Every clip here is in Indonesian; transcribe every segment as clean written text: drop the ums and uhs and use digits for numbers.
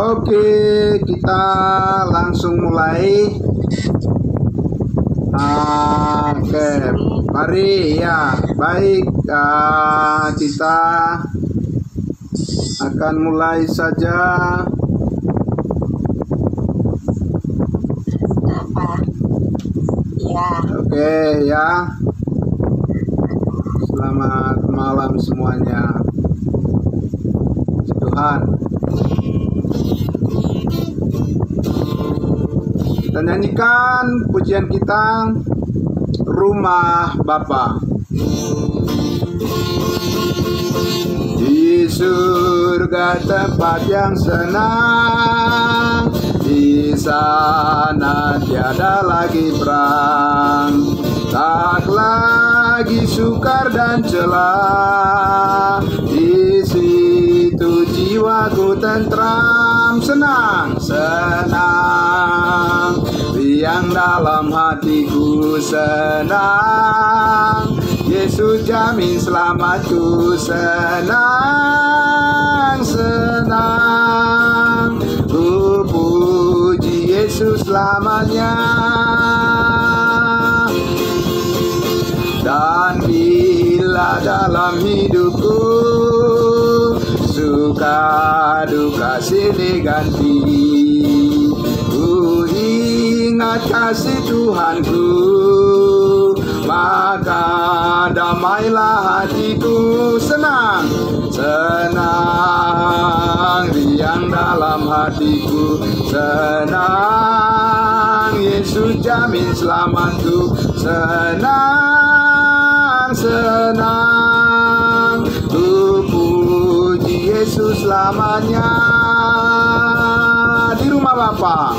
Oke, kita langsung mulai. Oke, mari ya. Baik, kita akan mulai saja. Oke ya. Selamat malam semuanya. Puji Tuhan. Kita nyanyikan pujian kita, Rumah Bapa. Di surga tempat yang senang, di sana tiada lagi perang, tak lagi sukar dan celah. Di situ jiwaku tentram, senang, senang. Riang dalam hatiku senang, Yesus jamin selamatku, senang, senang. Ku puji Yesus selamanya. Dan bila dalam hidupku suka duka silih ganti, ku ingat kasih Tuhanku, maka damailah hatiku, senang, senang. Riang dalam hatiku senang, Yesus jamin selamatku, senang, senang. Ku puji Yesus selamanya. Di rumah Bapa,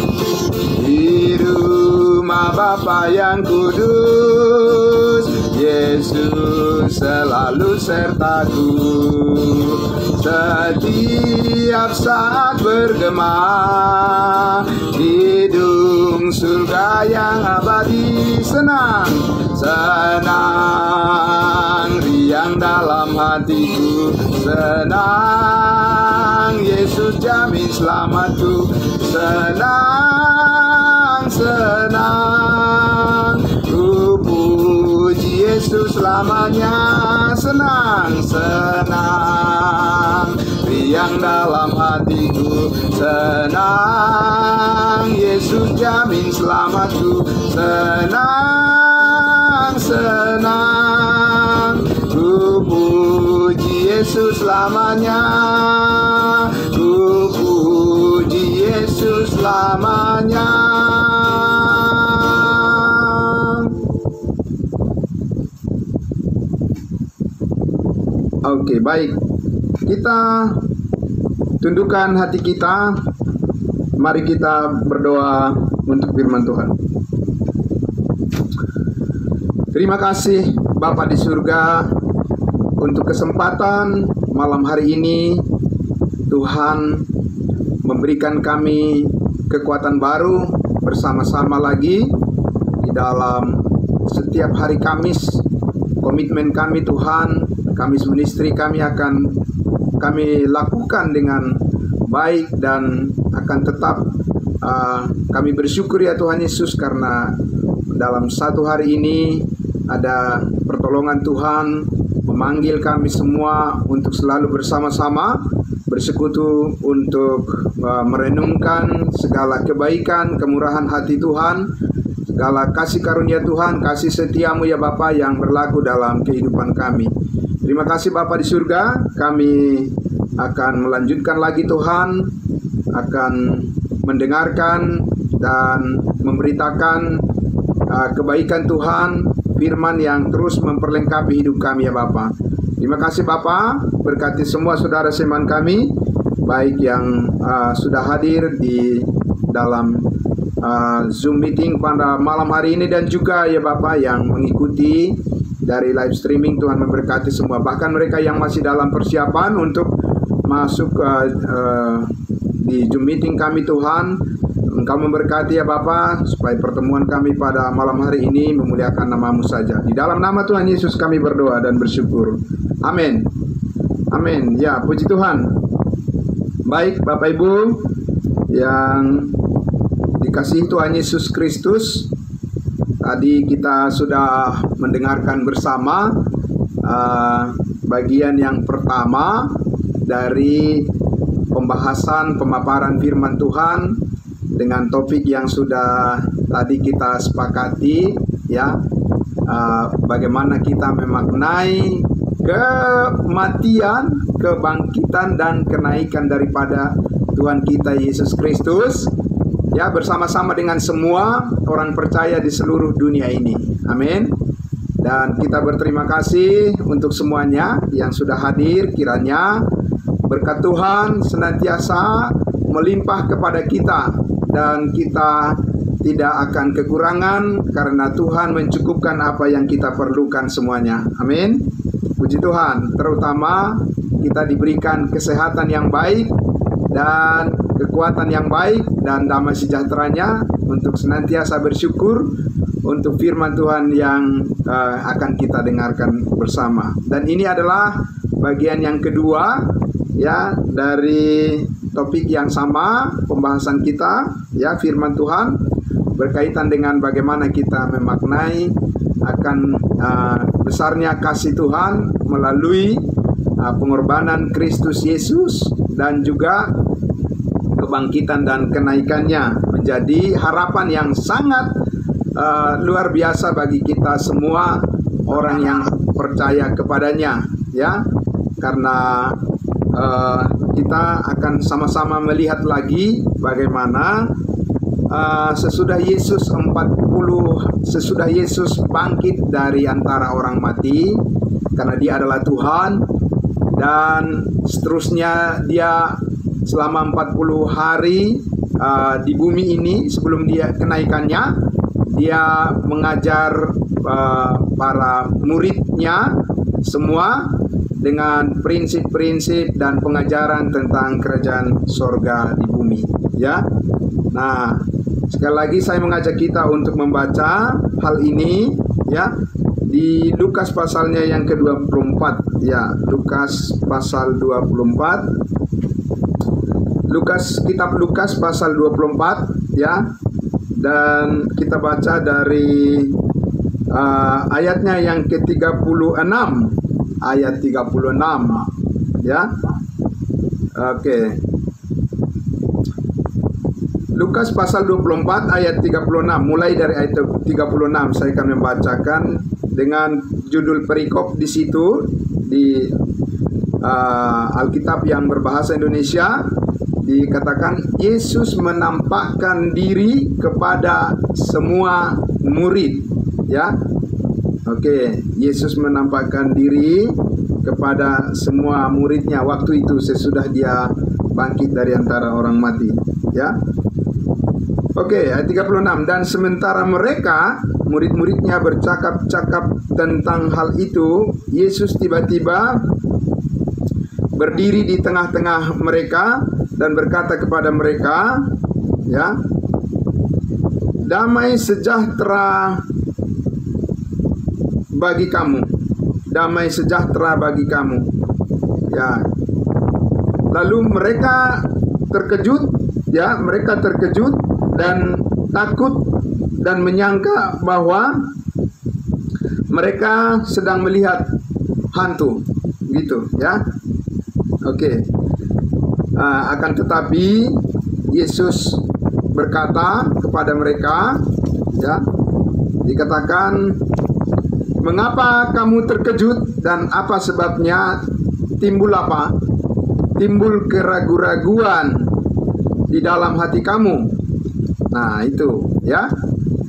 di rumah Bapa yang kudus, Yesus selalu sertaku. Setiap saat bergema, hidung surga yang abadi, senang, senang. Riang dalam hatiku senang, Yesus jamin selamatku, senang, senang. Ku puji Yesus selamanya, senang, senang. Riang dalam hatiku senang, Yesus jamin selamatku, senang, senang. Ku puji Yesus selamanya, ku puji Yesus selamanya. Oke, baik. Kita tundukkan hati kita. Mari kita berdoa untuk firman Tuhan. Terima kasih Bapa di surga untuk kesempatan malam hari ini. Tuhan memberikan kami kekuatan baru bersama-sama lagi di dalam setiap hari Kamis. Komitmen kami Tuhan, Kamis ministry kami akan kami lakukan dengan baik dan akan tetap kami bersyukur ya Tuhan Yesus, karena dalam satu hari ini ada pertolongan Tuhan memanggil kami semua untuk selalu bersama-sama bersekutu untuk merenungkan segala kebaikan, kemurahan hati Tuhan, segala kasih karunia Tuhan, kasih setiamu ya Bapa yang berlaku dalam kehidupan kami. Terima kasih Bapa di surga, kami akan melanjutkan lagi Tuhan, akan mendengarkan dan memberitakan kebaikan Tuhan, firman yang terus memperlengkapi hidup kami ya Bapa. Terima kasih Bapa, berkati semua saudara seiman kami, baik yang sudah hadir di dalam Zoom meeting pada malam hari ini, dan juga ya Bapa yang mengikuti dari live streaming. Tuhan memberkati semua, bahkan mereka yang masih dalam persiapan untuk masuk di Zoom meeting kami. Tuhan, Engkau memberkati ya Bapa, supaya pertemuan kami pada malam hari ini memuliakan nama-Mu saja. Di dalam nama Tuhan Yesus kami berdoa dan bersyukur. Amin. Amin. Ya, puji Tuhan. Baik Bapak Ibu, yang dikasihi Tuhan Yesus Kristus, tadi kita sudah mendengarkan bersama bagian yang pertama dari pembahasan pemaparan firman Tuhan dengan topik yang sudah tadi kita sepakati, ya, bagaimana kita memaknai kematian, kebangkitan, dan kenaikan daripada Tuhan kita Yesus Kristus, ya, bersama-sama dengan semua orang percaya di seluruh dunia ini. Amin. Dan kita berterima kasih untuk semuanya yang sudah hadir. Kiranya berkat Tuhan senantiasa melimpah kepada kita, dan kita tidak akan kekurangan karena Tuhan mencukupkan apa yang kita perlukan semuanya. Amin. Puji Tuhan. Terutama kita diberikan kesehatan yang baik dan kekuatan yang baik dan damai sejahteranya untuk senantiasa bersyukur untuk firman Tuhan yang akan kita dengarkan bersama. Dan ini adalah bagian yang kedua, ya, dari topik yang sama pembahasan kita, ya, firman Tuhan berkaitan dengan bagaimana kita memaknai akan besarnya kasih Tuhan melalui pengorbanan Kristus Yesus dan juga kebangkitan dan kenaikannya, menjadi harapan yang sangat luar biasa bagi kita semua orang yang percaya kepadanya, ya, karena kita akan sama-sama melihat lagi bagaimana sesudah Yesus bangkit dari antara orang mati, karena dia adalah Tuhan, dan seterusnya dia selama 40 hari di bumi ini sebelum dia kenaikannya, dia mengajar para muridnya semua dengan prinsip-prinsip dan pengajaran tentang kerajaan sorga di bumi, ya. Nah, sekali lagi saya mengajak kita untuk membaca hal ini, ya, di Lukas pasalnya yang ke-24, ya, Lukas pasal 24. Kitab Lukas pasal 24, ya, dan kita baca dari ayatnya yang ke-36, ayat 36, ya. Oke. Lukas pasal 24 ayat 36, mulai dari ayat 36 saya akan membacakan dengan judul perikop di situ di Alkitab yang berbahasa Indonesia. Dikatakan Yesus menampakkan diri kepada semua murid, ya. Oke, Yesus menampakkan diri kepada semua muridnya waktu itu sesudah dia bangkit dari antara orang mati, ya. Oke, ayat 36. Dan sementara mereka, murid-muridnya bercakap-cakap tentang hal itu, Yesus tiba-tiba berdiri di tengah-tengah mereka dan berkata kepada mereka, ya, damai sejahtera bagi kamu, damai sejahtera bagi kamu, ya. Lalu mereka terkejut, ya, mereka terkejut dan takut dan menyangka bahwa mereka sedang melihat hantu, gitu, ya. Oke. Akan tetapi Yesus berkata kepada mereka, ya, dikatakan, mengapa kamu terkejut dan apa sebabnya? Timbul apa? Timbul keraguan-raguan di dalam hati kamu. Nah, itu, ya.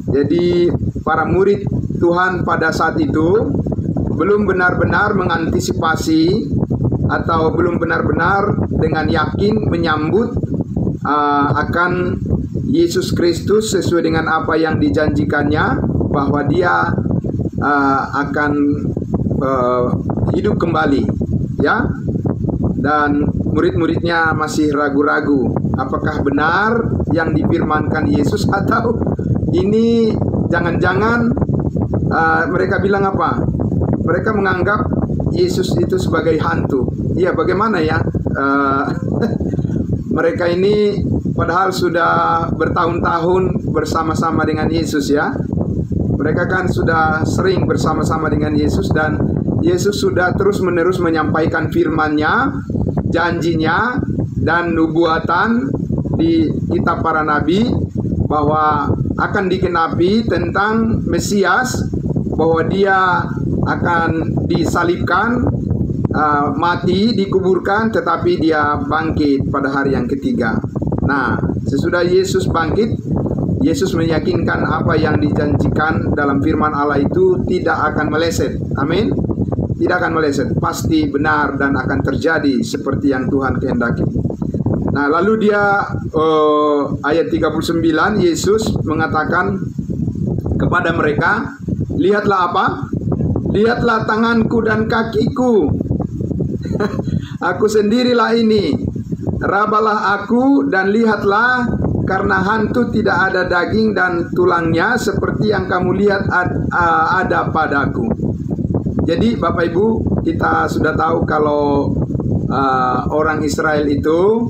Jadi para murid Tuhan pada saat itu belum benar-benar mengantisipasi atau belum benar-benar dengan yakin menyambut akan Yesus Kristus sesuai dengan apa yang dijanjikannya, bahwa dia akan hidup kembali, ya. Dan murid-muridnya masih ragu-ragu, apakah benar yang difirmankan Yesus, atau ini jangan-jangan mereka bilang apa? Mereka menganggap Yesus itu sebagai hantu. Iya, bagaimana ya? mereka ini padahal sudah bertahun-tahun bersama-sama dengan Yesus ya. Mereka kan sudah sering bersama-sama dengan Yesus, dan Yesus sudah terus-menerus menyampaikan firman-Nya, janjinya, dan nubuatan di kitab para nabi bahwa akan digenapi tentang Mesias, bahwa dia akan disalibkan, mati, dikuburkan, tetapi dia bangkit pada hari yang ketiga. Nah, sesudah Yesus bangkit, Yesus meyakinkan apa yang dijanjikan dalam firman Allah itu tidak akan meleset. Amin. Tidak akan meleset, pasti benar dan akan terjadi seperti yang Tuhan kehendaki. Nah, lalu dia ayat 39, Yesus mengatakan kepada mereka, lihatlah apa? Lihatlah tanganku dan kakiku. Aku sendirilah ini. Rabalah aku dan lihatlah, karena hantu tidak ada daging dan tulangnya seperti yang kamu lihat ada padaku. Jadi Bapak Ibu, kita sudah tahu kalau orang Israel itu,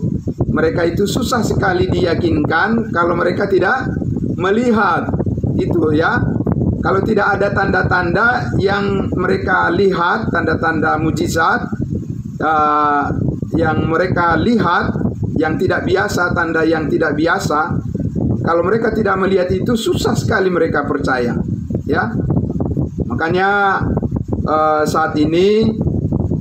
mereka itu susah sekali diyakinkan kalau mereka tidak melihat itu ya. Kalau tidak ada tanda-tanda yang mereka lihat, tanda-tanda mujizat yang mereka lihat, yang tidak biasa, tanda yang tidak biasa, kalau mereka tidak melihat itu, susah sekali mereka percaya ya. Makanya saat ini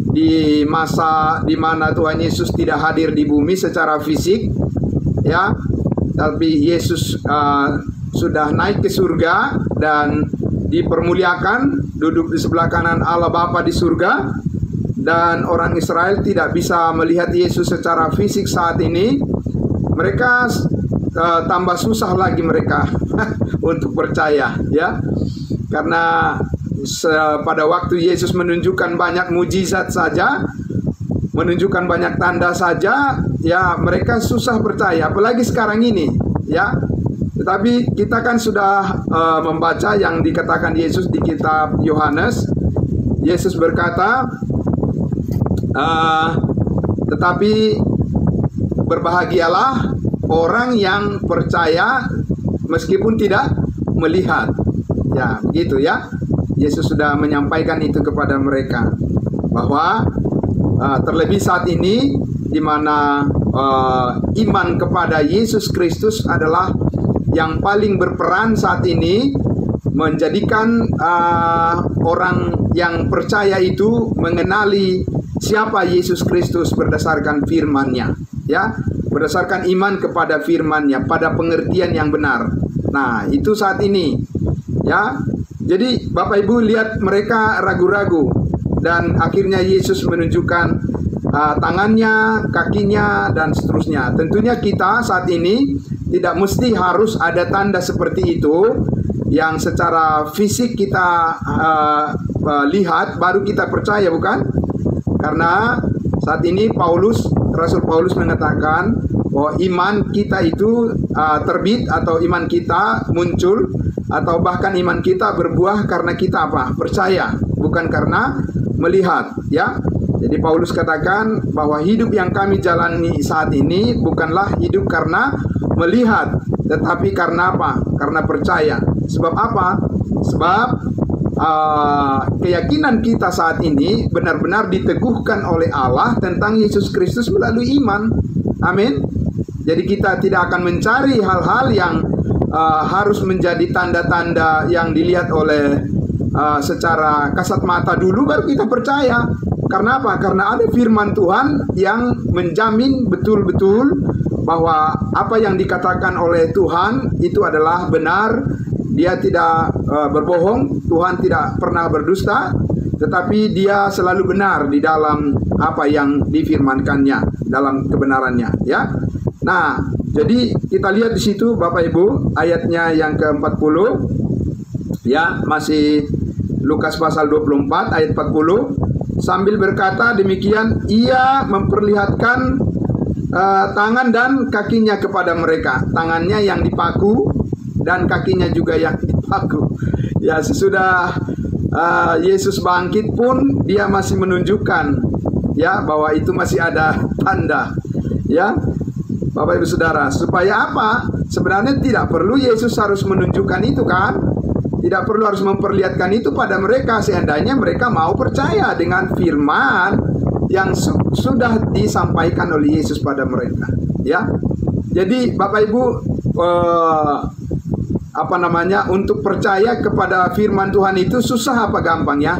di masa di mana Tuhan Yesus tidak hadir di bumi secara fisik ya, tapi Yesus sudah naik ke surga dan dipermuliakan, duduk di sebelah kanan Allah Bapa di surga, dan orang Israel tidak bisa melihat Yesus secara fisik saat ini. Mereka tambah susah lagi mereka untuk percaya ya, karena pada waktu Yesus menunjukkan banyak mujizat saja, menunjukkan banyak tanda saja, ya mereka susah percaya, apalagi sekarang ini ya. Tetapi kita kan sudah membaca yang dikatakan Yesus di kitab Yohanes. Yesus berkata, tetapi berbahagialah orang yang percaya meskipun tidak melihat. Ya, begitu ya. Yesus sudah menyampaikan itu kepada mereka, bahwa terlebih saat ini di mana iman kepada Yesus Kristus adalah yang paling berperan saat ini, menjadikan orang yang percaya itu mengenali siapa Yesus Kristus berdasarkan firman-Nya ya, berdasarkan iman kepada firman-Nya, pada pengertian yang benar. Nah, itu saat ini ya. Jadi Bapak Ibu lihat mereka ragu-ragu, dan akhirnya Yesus menunjukkan tangannya, kakinya, dan seterusnya. Tentunya kita saat ini tidak mesti harus ada tanda seperti itu yang secara fisik kita lihat baru kita percaya, bukan? Karena saat ini Rasul Paulus mengatakan bahwa iman kita itu terbit, atau iman kita muncul, atau bahkan iman kita berbuah karena kita apa? Percaya, bukan karena melihat ya. Jadi Paulus katakan bahwa hidup yang kami jalani saat ini bukanlah hidup karena melihat, tetapi karena apa? Karena percaya. Sebab apa? Sebab keyakinan kita saat ini benar-benar diteguhkan oleh Allah tentang Yesus Kristus melalui iman. Amin. Jadi kita tidak akan mencari hal-hal yang harus menjadi tanda-tanda yang dilihat oleh secara kasat mata dulu baru kita percaya. Karena apa? Karena ada firman Tuhan yang menjamin betul-betul bahwa apa yang dikatakan oleh Tuhan itu adalah benar. Dia tidak berbohong, Tuhan tidak pernah berdusta, tetapi dia selalu benar di dalam apa yang difirmankannya, dalam kebenarannya ya. Nah, jadi kita lihat di situ Bapak Ibu, ayatnya yang ke-40 ya, masih Lukas pasal 24 ayat 40. Sambil berkata demikian, ia memperlihatkan tangan dan kakinya kepada mereka. Tangannya yang dipaku dan kakinya juga yang dipaku. Ya, sesudah Yesus bangkit pun dia masih menunjukkan ya bahwa itu masih ada tanda ya. Bapak Ibu Saudara, supaya apa? Sebenarnya tidak perlu Yesus harus menunjukkan itu kan? Tidak perlu harus memperlihatkan itu pada mereka, seandainya mereka mau percaya dengan firman yang sudah disampaikan oleh Yesus pada mereka, ya. Jadi Bapak Ibu, untuk percaya kepada firman Tuhan itu susah apa gampang ya?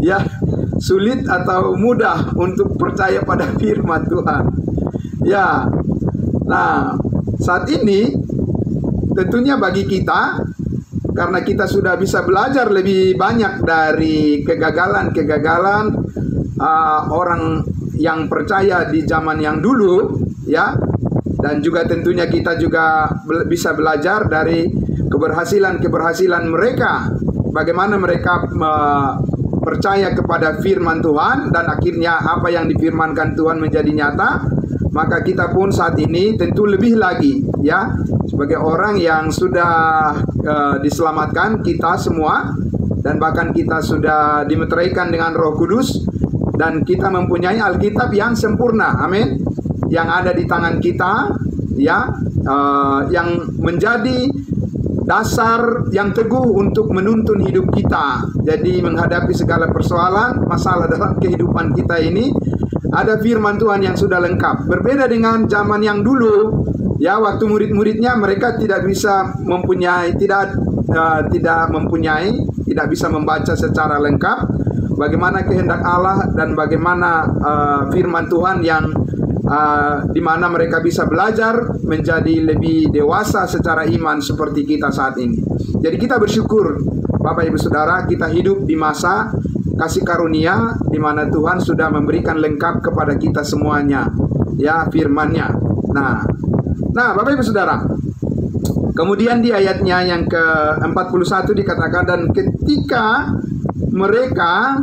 Ya, sulit atau mudah untuk percaya pada firman Tuhan. Ya. Nah, saat ini tentunya bagi kita, karena kita sudah bisa belajar lebih banyak dari kegagalan-kegagalan orang yang percaya di zaman yang dulu, ya. Dan juga tentunya kita juga bisa belajar dari keberhasilan-keberhasilan mereka, bagaimana mereka percaya kepada firman Tuhan dan akhirnya apa yang difirmankan Tuhan menjadi nyata. Maka kita pun saat ini tentu lebih lagi, ya, sebagai orang yang sudah diselamatkan, kita semua, dan bahkan kita sudah dimeteraikan dengan Roh Kudus, dan kita mempunyai Alkitab yang sempurna, amin, yang ada di tangan kita, ya, yang menjadi dasar yang teguh untuk menuntun hidup kita. Jadi menghadapi segala persoalan, masalah dalam kehidupan kita ini, ada firman Tuhan yang sudah lengkap. Berbeda dengan zaman yang dulu, ya, waktu murid-muridnya mereka tidak bisa tidak bisa membaca secara lengkap bagaimana kehendak Allah dan bagaimana firman Tuhan yang di mana mereka bisa belajar menjadi lebih dewasa secara iman seperti kita saat ini. Jadi kita bersyukur Bapak Ibu Saudara, kita hidup di masa kasih karunia di mana Tuhan sudah memberikan lengkap kepada kita semuanya, ya, firman-Nya. Nah, Bapak Ibu Saudara, kemudian di ayatnya yang ke-41 dikatakan, dan ketika mereka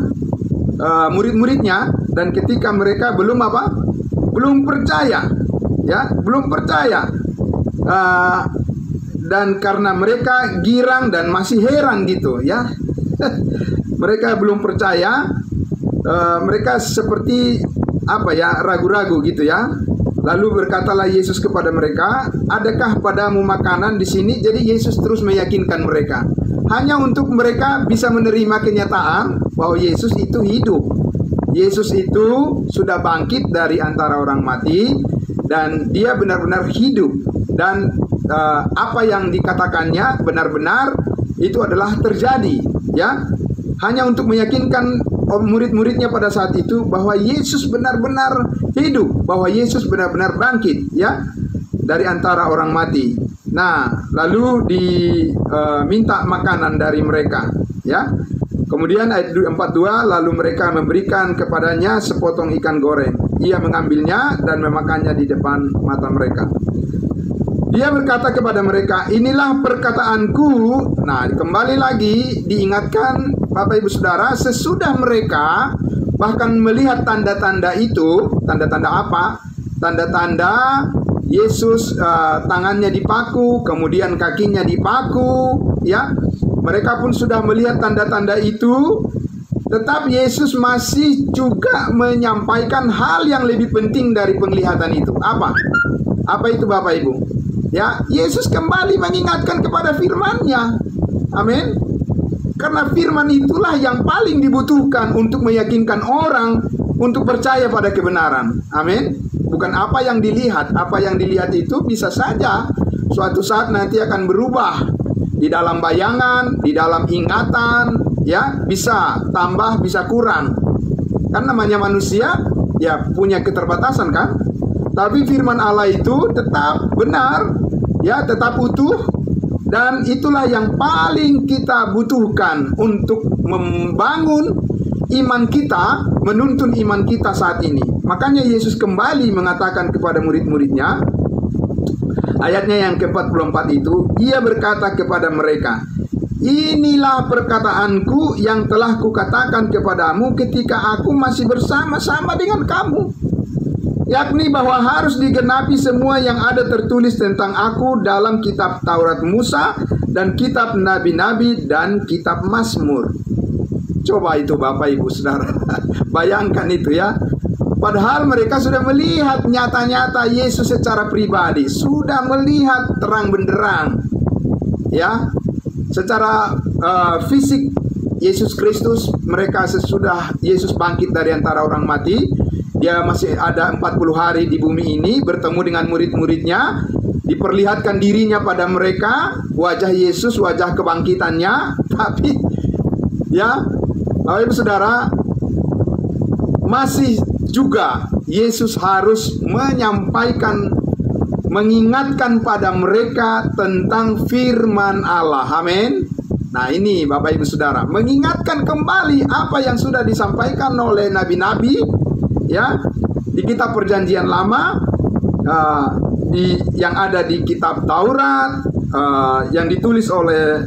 murid-muridnya, dan ketika mereka belum percaya, ya, belum percaya, dan karena mereka girang dan masih heran gitu, ya. Mereka belum percaya, mereka seperti ragu-ragu gitu, ya. Lalu berkatalah Yesus kepada mereka, adakah padamu makanan di sini? Jadi Yesus terus meyakinkan mereka, hanya untuk mereka bisa menerima kenyataan bahwa Yesus itu hidup. Yesus itu sudah bangkit dari antara orang mati, dan dia benar-benar hidup, dan apa yang dikatakannya benar-benar itu adalah terjadi, ya. Hanya untuk meyakinkan murid-muridnya pada saat itu bahwa Yesus benar-benar hidup, bahwa Yesus benar-benar bangkit, ya, dari antara orang mati. Nah, lalu diminta makanan dari mereka, ya. Kemudian ayat 42, lalu mereka memberikan kepadanya sepotong ikan goreng. Ia mengambilnya dan memakannya di depan mata mereka. Dia berkata kepada mereka, inilah perkataanku. Nah, kembali lagi diingatkan Bapak Ibu Saudara, sesudah mereka bahkan melihat tanda-tanda itu. Tanda-tanda apa? Tanda-tanda Yesus tangannya dipaku, kemudian kakinya dipaku, ya. Mereka pun sudah melihat tanda-tanda itu. Tetap Yesus masih juga menyampaikan hal yang lebih penting dari penglihatan itu. Apa? Apa itu Bapak Ibu? Ya, Yesus kembali mengingatkan kepada firman-Nya. Amin. Karena firman itulah yang paling dibutuhkan untuk meyakinkan orang untuk percaya pada kebenaran. Amin. Bukan apa yang dilihat. Apa yang dilihat itu bisa saja suatu saat nanti akan berubah di dalam bayangan, di dalam ingatan, ya, bisa tambah, bisa kurang. Kan namanya manusia, ya, punya keterbatasan kan. Tapi firman Allah itu tetap benar, ya, tetap utuh, dan itulah yang paling kita butuhkan untuk membangun iman kita, menuntun iman kita saat ini. Makanya Yesus kembali mengatakan kepada murid-muridnya, ayatnya yang ke-44 itu, ia berkata kepada mereka, inilah perkataanku yang telah kukatakan kepadamu ketika aku masih bersama-sama dengan kamu, yakni bahwa harus digenapi semua yang ada tertulis tentang aku dalam kitab Taurat Musa dan kitab Nabi-Nabi dan kitab Mazmur. Coba itu Bapak Ibu Saudara, bayangkan itu, ya. Padahal mereka sudah melihat nyata-nyata Yesus secara pribadi, sudah melihat terang benderang, ya, secara fisik Yesus Kristus. Mereka sesudah Yesus bangkit dari antara orang mati, dia masih ada 40 hari di bumi ini, bertemu dengan murid-muridnya, diperlihatkan dirinya pada mereka, wajah Yesus, wajah kebangkitannya. Tapi ya, Bapak Ibu Saudara, masih juga Yesus harus menyampaikan, mengingatkan pada mereka tentang firman Allah. Amin. Nah, ini Bapak Ibu Saudara, mengingatkan kembali apa yang sudah disampaikan oleh nabi-nabi, ya, di kitab Perjanjian Lama, yang ada di kitab Taurat, yang ditulis oleh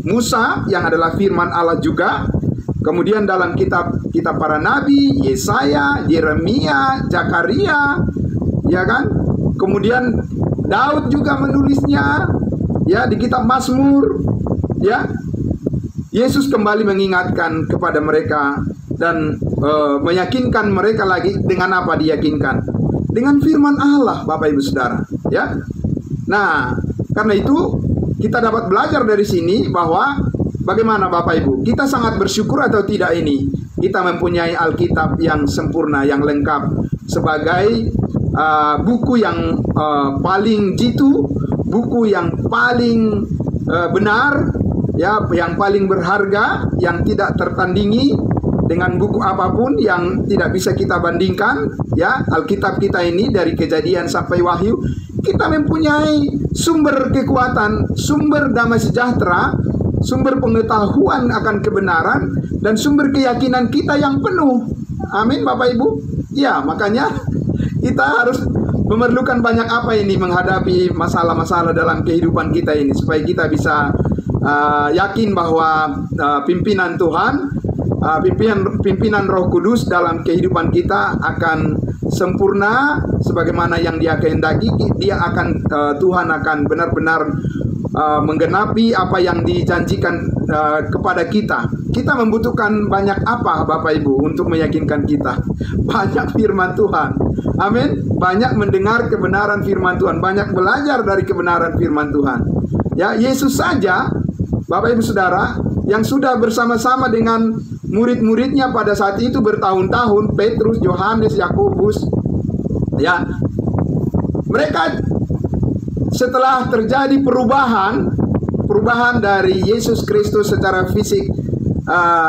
Musa, yang adalah firman Allah juga. Kemudian dalam kitab para nabi, Yesaya, Yeremia, Zakaria, ya kan? Kemudian Daud juga menulisnya, ya, di kitab Mazmur, ya. Yesus kembali mengingatkan kepada mereka dan meyakinkan mereka lagi. Dengan apa diyakinkan? Dengan firman Allah, Bapak Ibu Saudara, ya. Nah, karena itu kita dapat belajar dari sini bahwa bagaimana Bapak Ibu, kita sangat bersyukur atau tidak ini, kita mempunyai Alkitab yang sempurna, yang lengkap, sebagai buku yang paling jitu, buku yang paling benar, ya, yang paling berharga, yang tidak tertandingi dengan buku apapun, yang tidak bisa kita bandingkan, ya. Alkitab kita ini dari Kejadian sampai Wahyu, kita mempunyai sumber kekuatan, sumber damai sejahtera, sumber pengetahuan akan kebenaran, dan sumber keyakinan kita yang penuh. Amin, Bapak Ibu. Ya, makanya kita harus memerlukan banyak apa ini menghadapi masalah-masalah dalam kehidupan kita ini, supaya kita bisa yakin bahwa pimpinan Tuhan, pimpinan Roh Kudus dalam kehidupan kita akan sempurna sebagaimana yang Dia kehendaki. Tuhan akan benar-benar menggenapi apa yang dijanjikan kepada kita. Kita membutuhkan banyak apa, Bapak Ibu, untuk meyakinkan kita? Banyak firman Tuhan. Amin. Banyak mendengar kebenaran firman Tuhan, banyak belajar dari kebenaran firman Tuhan. Ya, Yesus saja, Bapak Ibu Saudara, yang sudah bersama-sama dengan murid-muridnya pada saat itu bertahun-tahun, Petrus, Yohanes, Yakobus, ya, mereka setelah terjadi perubahan dari Yesus Kristus secara fisik,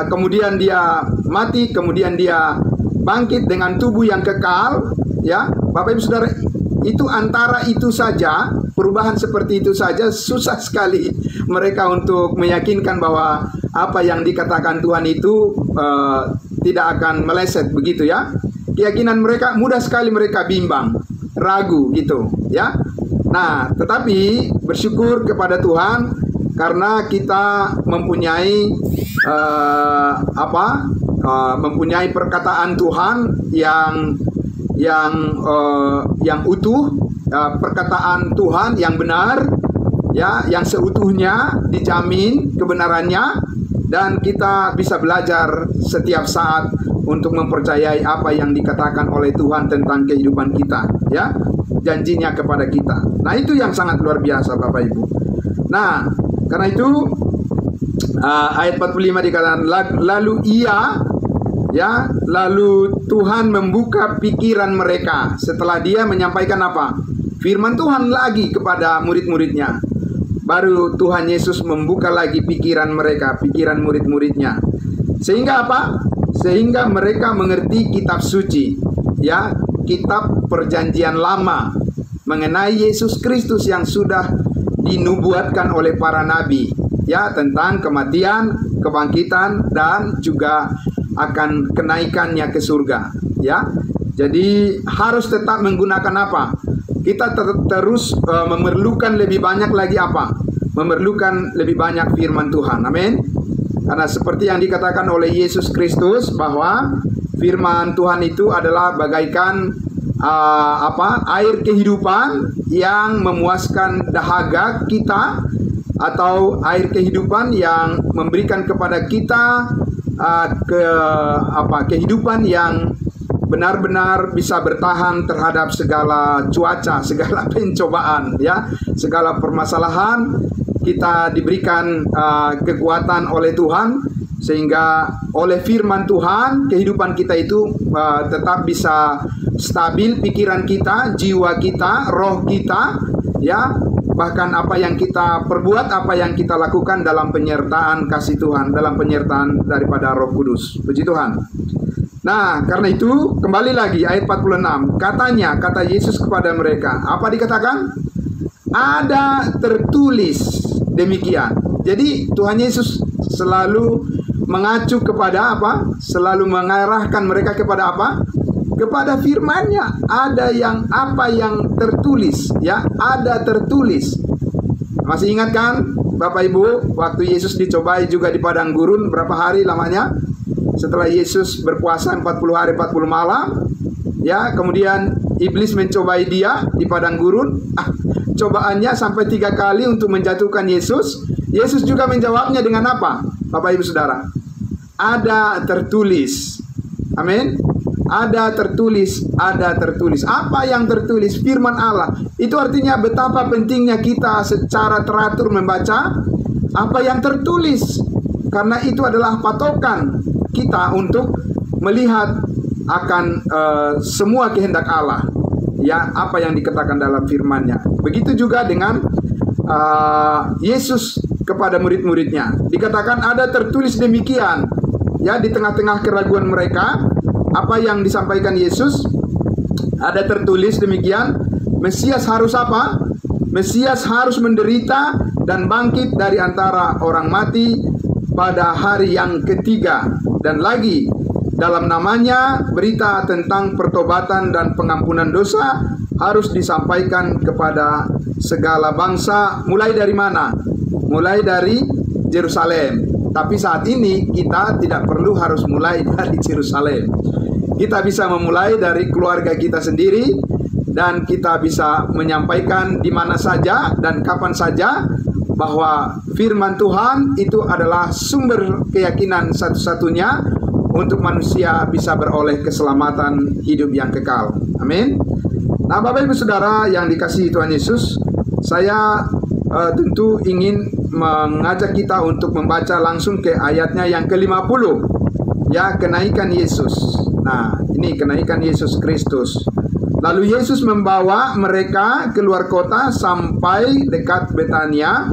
kemudian dia mati, kemudian dia bangkit dengan tubuh yang kekal, ya, Bapak Ibu Saudara, itu antara itu saja, perubahan seperti itu saja, susah sekali mereka untuk meyakinkan bahwa apa yang dikatakan Tuhan itu tidak akan meleset, begitu ya. Keyakinan mereka mudah sekali mereka bimbang, ragu gitu, ya. Nah, tetapi bersyukur kepada Tuhan karena kita mempunyai mempunyai perkataan Tuhan yang utuh, perkataan Tuhan yang benar, ya, yang seutuhnya dijamin kebenarannya, dan kita bisa belajar setiap saat untuk mempercayai apa yang dikatakan oleh Tuhan tentang kehidupan kita, ya, janjinya kepada kita. Nah, itu yang sangat luar biasa, Bapak Ibu. Nah, karena itu ayat 45 dikatakan, lalu Tuhan membuka pikiran mereka. Setelah dia menyampaikan apa? Firman Tuhan lagi kepada murid-muridnya. Baru Tuhan Yesus membuka lagi pikiran mereka, pikiran murid-muridnya. Sehingga apa? Sehingga mereka mengerti kitab suci, ya, kitab Perjanjian Lama, mengenai Yesus Kristus yang sudah dinubuatkan oleh para nabi, ya, tentang kematian, kebangkitan, dan juga akan kenaikannya ke surga, ya. Jadi harus tetap menggunakan apa? Kita terus memerlukan lebih banyak lagi apa? Memerlukan lebih banyak firman Tuhan. Amin. Karena seperti yang dikatakan oleh Yesus Kristus bahwa firman Tuhan itu adalah bagaikan air kehidupan yang memuaskan dahaga kita, atau air kehidupan yang memberikan kepada kita kehidupan yang benar-benar bisa bertahan terhadap segala cuaca, segala pencobaan, ya, segala permasalahan. Kita diberikan kekuatan oleh Tuhan, sehingga oleh firman Tuhan kehidupan kita itu tetap bisa stabil, pikiran kita, jiwa kita, roh kita, ya, bahkan apa yang kita perbuat, apa yang kita lakukan dalam penyertaan kasih Tuhan, dalam penyertaan daripada Roh Kudus. Puji Tuhan. Nah, karena itu kembali lagi ayat 46. Katanya, kata Yesus kepada mereka, apa dikatakan? Ada tertulis demikian. Jadi Tuhan Yesus selalu mengacu kepada apa? Selalu mengarahkan mereka kepada apa? Kepada firman-Nya. Ada yang apa yang tertulis, ya, ada tertulis. Masih ingat kan Bapak Ibu, waktu Yesus dicobai juga di padang gurun, berapa hari lamanya? Setelah Yesus berpuasa 40 hari 40 malam, ya, kemudian iblis mencobai dia di padang gurun. Cobaannya sampai 3 kali untuk menjatuhkan Yesus. Yesus juga menjawabnya dengan apa? Bapak Ibu Saudara, ada tertulis. Amin. Ada tertulis, ada tertulis. Apa yang tertulis? Firman Allah. Itu artinya betapa pentingnya kita secara teratur membaca apa yang tertulis. Karena itu adalah patokan kita untuk melihat akan semua kehendak Allah. Ya, apa yang dikatakan dalam firman-Nya. Begitu juga dengan Yesus kepada murid-muridnya. Dikatakan ada tertulis demikian. Ya, di tengah-tengah keraguan mereka, apa yang disampaikan Yesus, ada tertulis demikian. Mesias harus apa? Mesias harus menderita dan bangkit dari antara orang mati pada hari yang ketiga. Dan lagi, dalam namanya berita tentang pertobatan dan pengampunan dosa harus disampaikan kepada segala bangsa. Mulai dari mana? Mulai dari Yerusalem. Tapi saat ini kita tidak perlu harus mulai dari Yerusalem. Kita bisa memulai dari keluarga kita sendiri, dan kita bisa menyampaikan di mana saja dan kapan saja bahwa firman Tuhan itu adalah sumber keyakinan satu-satunya untuk manusia bisa beroleh keselamatan hidup yang kekal. Amin. Nah, Bapak Ibu Saudara yang dikasihi Tuhan Yesus, saya tentu ingin mengajak kita untuk membaca langsung ke ayatnya yang ke-50. Ya, kenaikan Yesus. Nah, ini kenaikan Yesus Kristus. Lalu Yesus membawa mereka keluar kota sampai dekat Betania.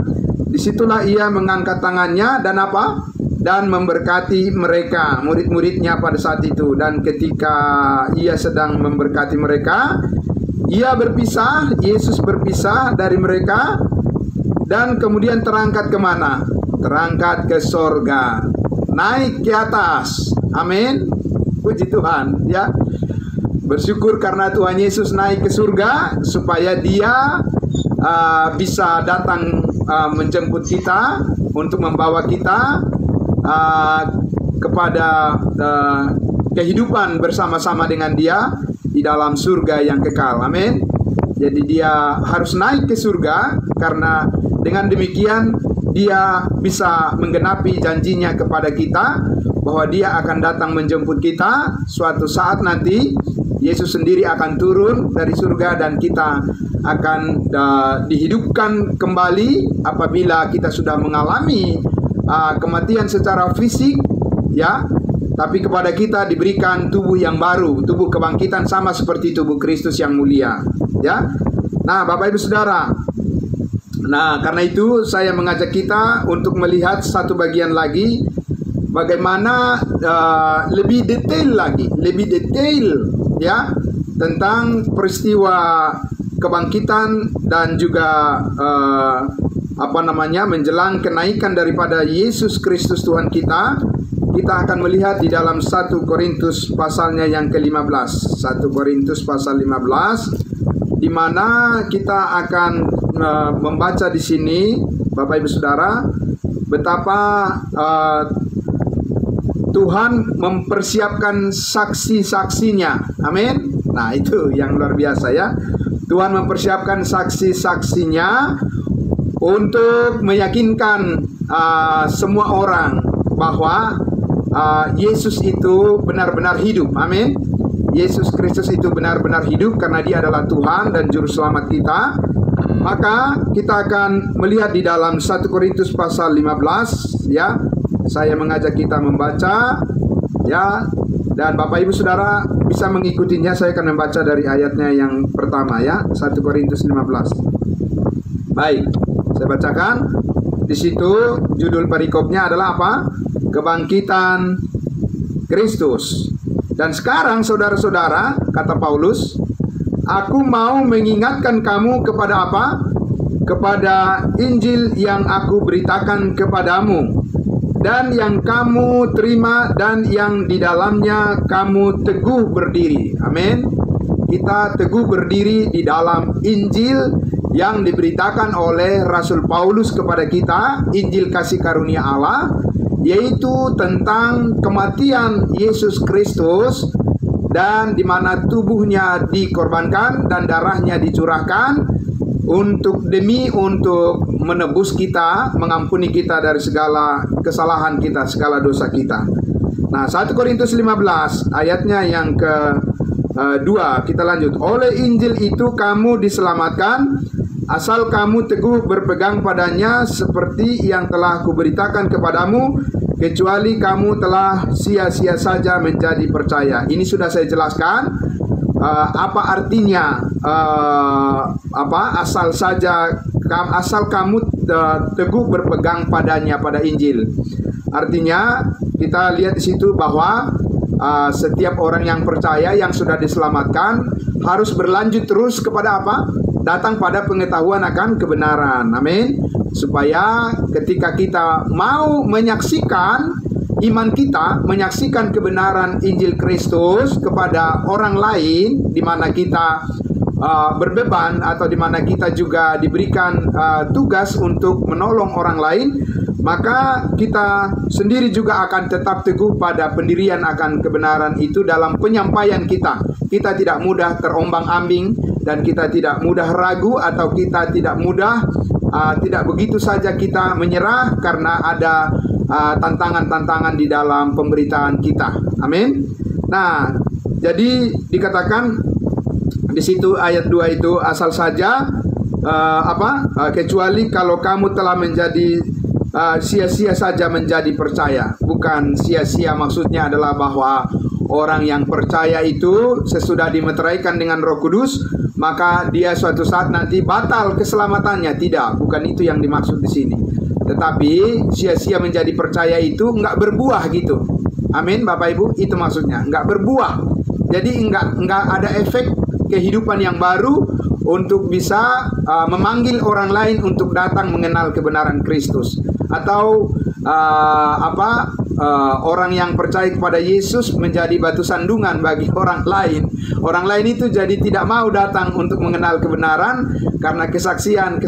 Disitulah ia mengangkat tangannya dan apa? Dan memberkati mereka, murid-muridnya pada saat itu. Dan ketika ia sedang memberkati mereka, ia berpisah, Yesus berpisah dari mereka, dan kemudian terangkat kemana? Terangkat ke sorga, naik ke atas. Amin. Puji Tuhan, ya. Bersyukur karena Tuhan Yesus naik ke surga, supaya dia bisa datang menjemput kita, untuk membawa kita kepada kehidupan bersama-sama dengan dia di dalam surga yang kekal. Amin. Jadi dia harus naik ke surga, karena dengan demikian dia bisa menggenapi janjinya kepada kita bahwa dia akan datang menjemput kita suatu saat nanti. Yesus sendiri akan turun dari surga dan kita akan dihidupkan kembali apabila kita sudah mengalami kematian secara fisik, ya. Tapi kepada kita diberikan tubuh yang baru, tubuh kebangkitan sama seperti tubuh Kristus yang mulia, ya. Nah, Bapak Ibu Saudara, nah karena itu saya mengajak kita untuk melihat satu bagian lagi, bagaimana lebih detail lagi, ya, tentang peristiwa kebangkitan dan juga menjelang kenaikan daripada Yesus Kristus Tuhan kita. Kita akan melihat di dalam 1 Korintus pasalnya yang ke-15. 1 Korintus pasal 15, di mana kita akan membaca di sini, Bapak Ibu Saudara, betapa Tuhan mempersiapkan saksi-saksinya. Amin. Nah, itu yang luar biasa, ya. Tuhan mempersiapkan saksi-saksinya untuk meyakinkan semua orang bahwa Yesus itu benar-benar hidup. Amin. Yesus Kristus itu benar-benar hidup karena Dia adalah Tuhan dan Juru Selamat kita, maka kita akan melihat di dalam 1 Korintus pasal 15, ya. Saya mengajak kita membaca, ya. Dan Bapak Ibu Saudara bisa mengikutinya. Saya akan membaca dari ayatnya yang pertama, ya. 1 Korintus 15. Baik, saya bacakan. Di situ judul perikopnya adalah apa? Kebangkitan Kristus. Dan sekarang saudara-saudara, kata Paulus, aku mau mengingatkan kamu kepada apa? Kepada Injil yang aku beritakan kepadamu, dan yang kamu terima, dan yang di dalamnya kamu teguh berdiri. Amin. Kita teguh berdiri di dalam Injil yang diberitakan oleh Rasul Paulus kepada kita, Injil kasih karunia Allah, yaitu tentang kematian Yesus Kristus, dan di mana tubuhnya dikorbankan dan darahnya dicurahkan untuk menebus kita, mengampuni kita dari segala kesalahan kita, segala dosa kita. Nah, 1 Korintus 15 ayatnya yang ke-2, kita lanjut. Oleh Injil itu kamu diselamatkan, asal kamu teguh berpegang padanya seperti yang telah kuberitakan kepadamu, kecuali kamu telah sia-sia saja menjadi percaya. Ini sudah saya jelaskan. Apa artinya asal kamu teguh berpegang padanya, pada Injil. Artinya kita lihat di situ bahwa setiap orang yang percaya, yang sudah diselamatkan, harus berlanjut terus kepada apa? Datang pada pengetahuan akan kebenaran. Amin. Supaya ketika kita mau menyaksikan iman kita, menyaksikan kebenaran Injil Kristus kepada orang lain, di mana kita berbeban atau di mana kita juga diberikan tugas untuk menolong orang lain, maka kita sendiri juga akan tetap teguh pada pendirian akan kebenaran itu dalam penyampaian kita. Kita tidak mudah terombang-ambing, dan kita tidak mudah ragu, atau kita tidak mudah tidak begitu saja kita menyerah karena ada tantangan-tantangan di dalam pemberitaan kita. Amin. Nah, jadi dikatakan di situ ayat 2 itu, asal saja kecuali kalau kamu telah menjadi sia-sia saja menjadi percaya. Bukan sia-sia, maksudnya adalah bahwa orang yang percaya itu sesudah dimeteraikan dengan Roh Kudus, maka dia suatu saat nanti batal keselamatannya. Tidak, bukan itu yang dimaksud di sini. Tetapi sia-sia menjadi percaya itu enggak berbuah gitu. Amin, Bapak Ibu, itu maksudnya, enggak berbuah. Jadi enggak ada efek kehidupan yang baru untuk bisa memanggil orang lain untuk datang mengenal kebenaran Kristus. Atau orang yang percaya kepada Yesus menjadi batu sandungan bagi orang lain. Orang lain itu jadi tidak mau datang untuk mengenal kebenaran karena kesaksian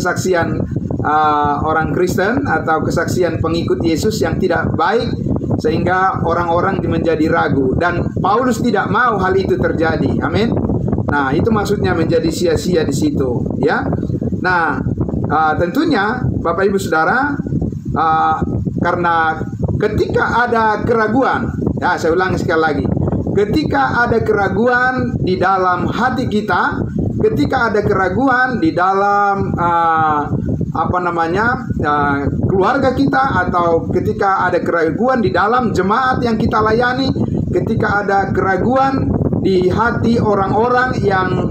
orang Kristen atau kesaksian pengikut Yesus yang tidak baik, sehingga orang-orang menjadi ragu. Dan Paulus tidak mau hal itu terjadi. Amin. Nah, itu maksudnya menjadi sia-sia di situ, ya. Nah, tentunya Bapak Ibu Saudara, karena ketika ada keraguan, ya, saya ulangi sekali lagi, ketika ada keraguan di dalam hati kita, ketika ada keraguan di dalam keluarga kita, atau ketika ada keraguan di dalam jemaat yang kita layani, ketika ada keraguan di hati orang-orang yang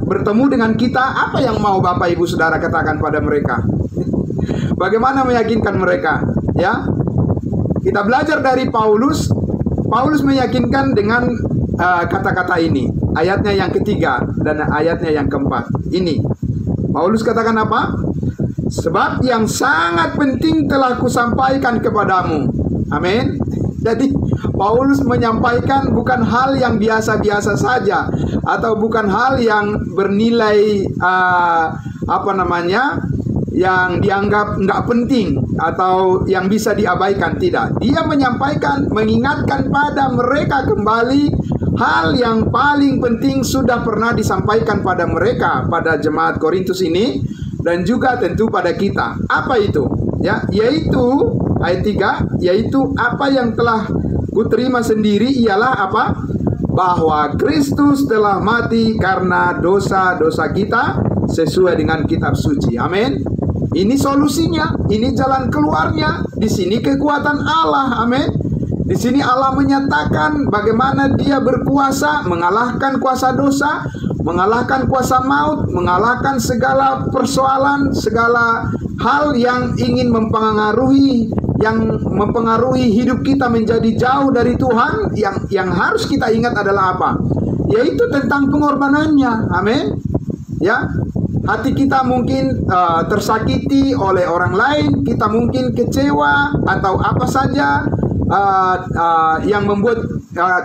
bertemu dengan kita, apa yang mau Bapak Ibu Saudara katakan pada mereka? Bagaimana meyakinkan mereka? Ya, kita belajar dari Paulus. Paulus meyakinkan dengan kata-kata ini, ayatnya yang ketiga dan ayatnya yang keempat. Ini Paulus katakan apa? Sebab yang sangat penting telah kusampaikan kepadamu. Amin. Jadi Paulus menyampaikan bukan hal yang biasa-biasa saja, atau bukan hal yang bernilai yang dianggap nggak penting atau yang bisa diabaikan. Tidak, dia menyampaikan, mengingatkan pada mereka kembali hal yang paling penting sudah pernah disampaikan pada mereka, pada jemaat Korintus ini, dan juga tentu pada kita. Apa itu? Ya, yaitu ayat 3, yaitu apa yang telah kuterima sendiri ialah apa? bahwa Kristus telah mati karena dosa-dosa kita sesuai dengan kitab suci. Amin. Ini solusinya, ini jalan keluarnya. Di sini kekuatan Allah. Amin. Di sini Allah menyatakan bagaimana Dia berkuasa mengalahkan kuasa dosa, mengalahkan kuasa maut, mengalahkan segala persoalan, segala hal yang ingin mempengaruhi hidup kita menjadi jauh dari Tuhan. Yang harus kita ingat adalah apa? Yaitu tentang pengorbanannya. Amin. Ya, hati kita mungkin tersakiti oleh orang lain, kita mungkin kecewa atau apa saja yang membuat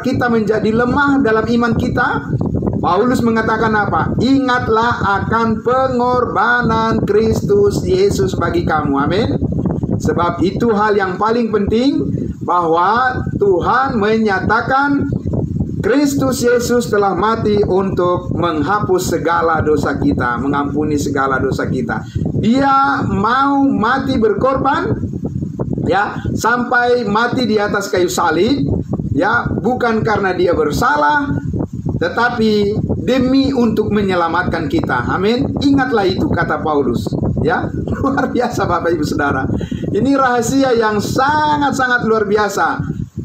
kita menjadi lemah dalam iman kita. Paulus mengatakan apa? Ingatlah akan pengorbanan Kristus Yesus bagi kamu. Amin. Sebab itu hal yang paling penting, bahwa Tuhan menyatakan Kristus Yesus telah mati untuk menghapus segala dosa kita, mengampuni segala dosa kita. Dia mau mati berkorban, ya, sampai mati di atas kayu salib, ya, bukan karena dia bersalah, tetapi demi untuk menyelamatkan kita. Amin. Ingatlah itu, kata Paulus. Ya, luar biasa Bapak Ibu Saudara. Ini rahasia yang sangat-sangat luar biasa.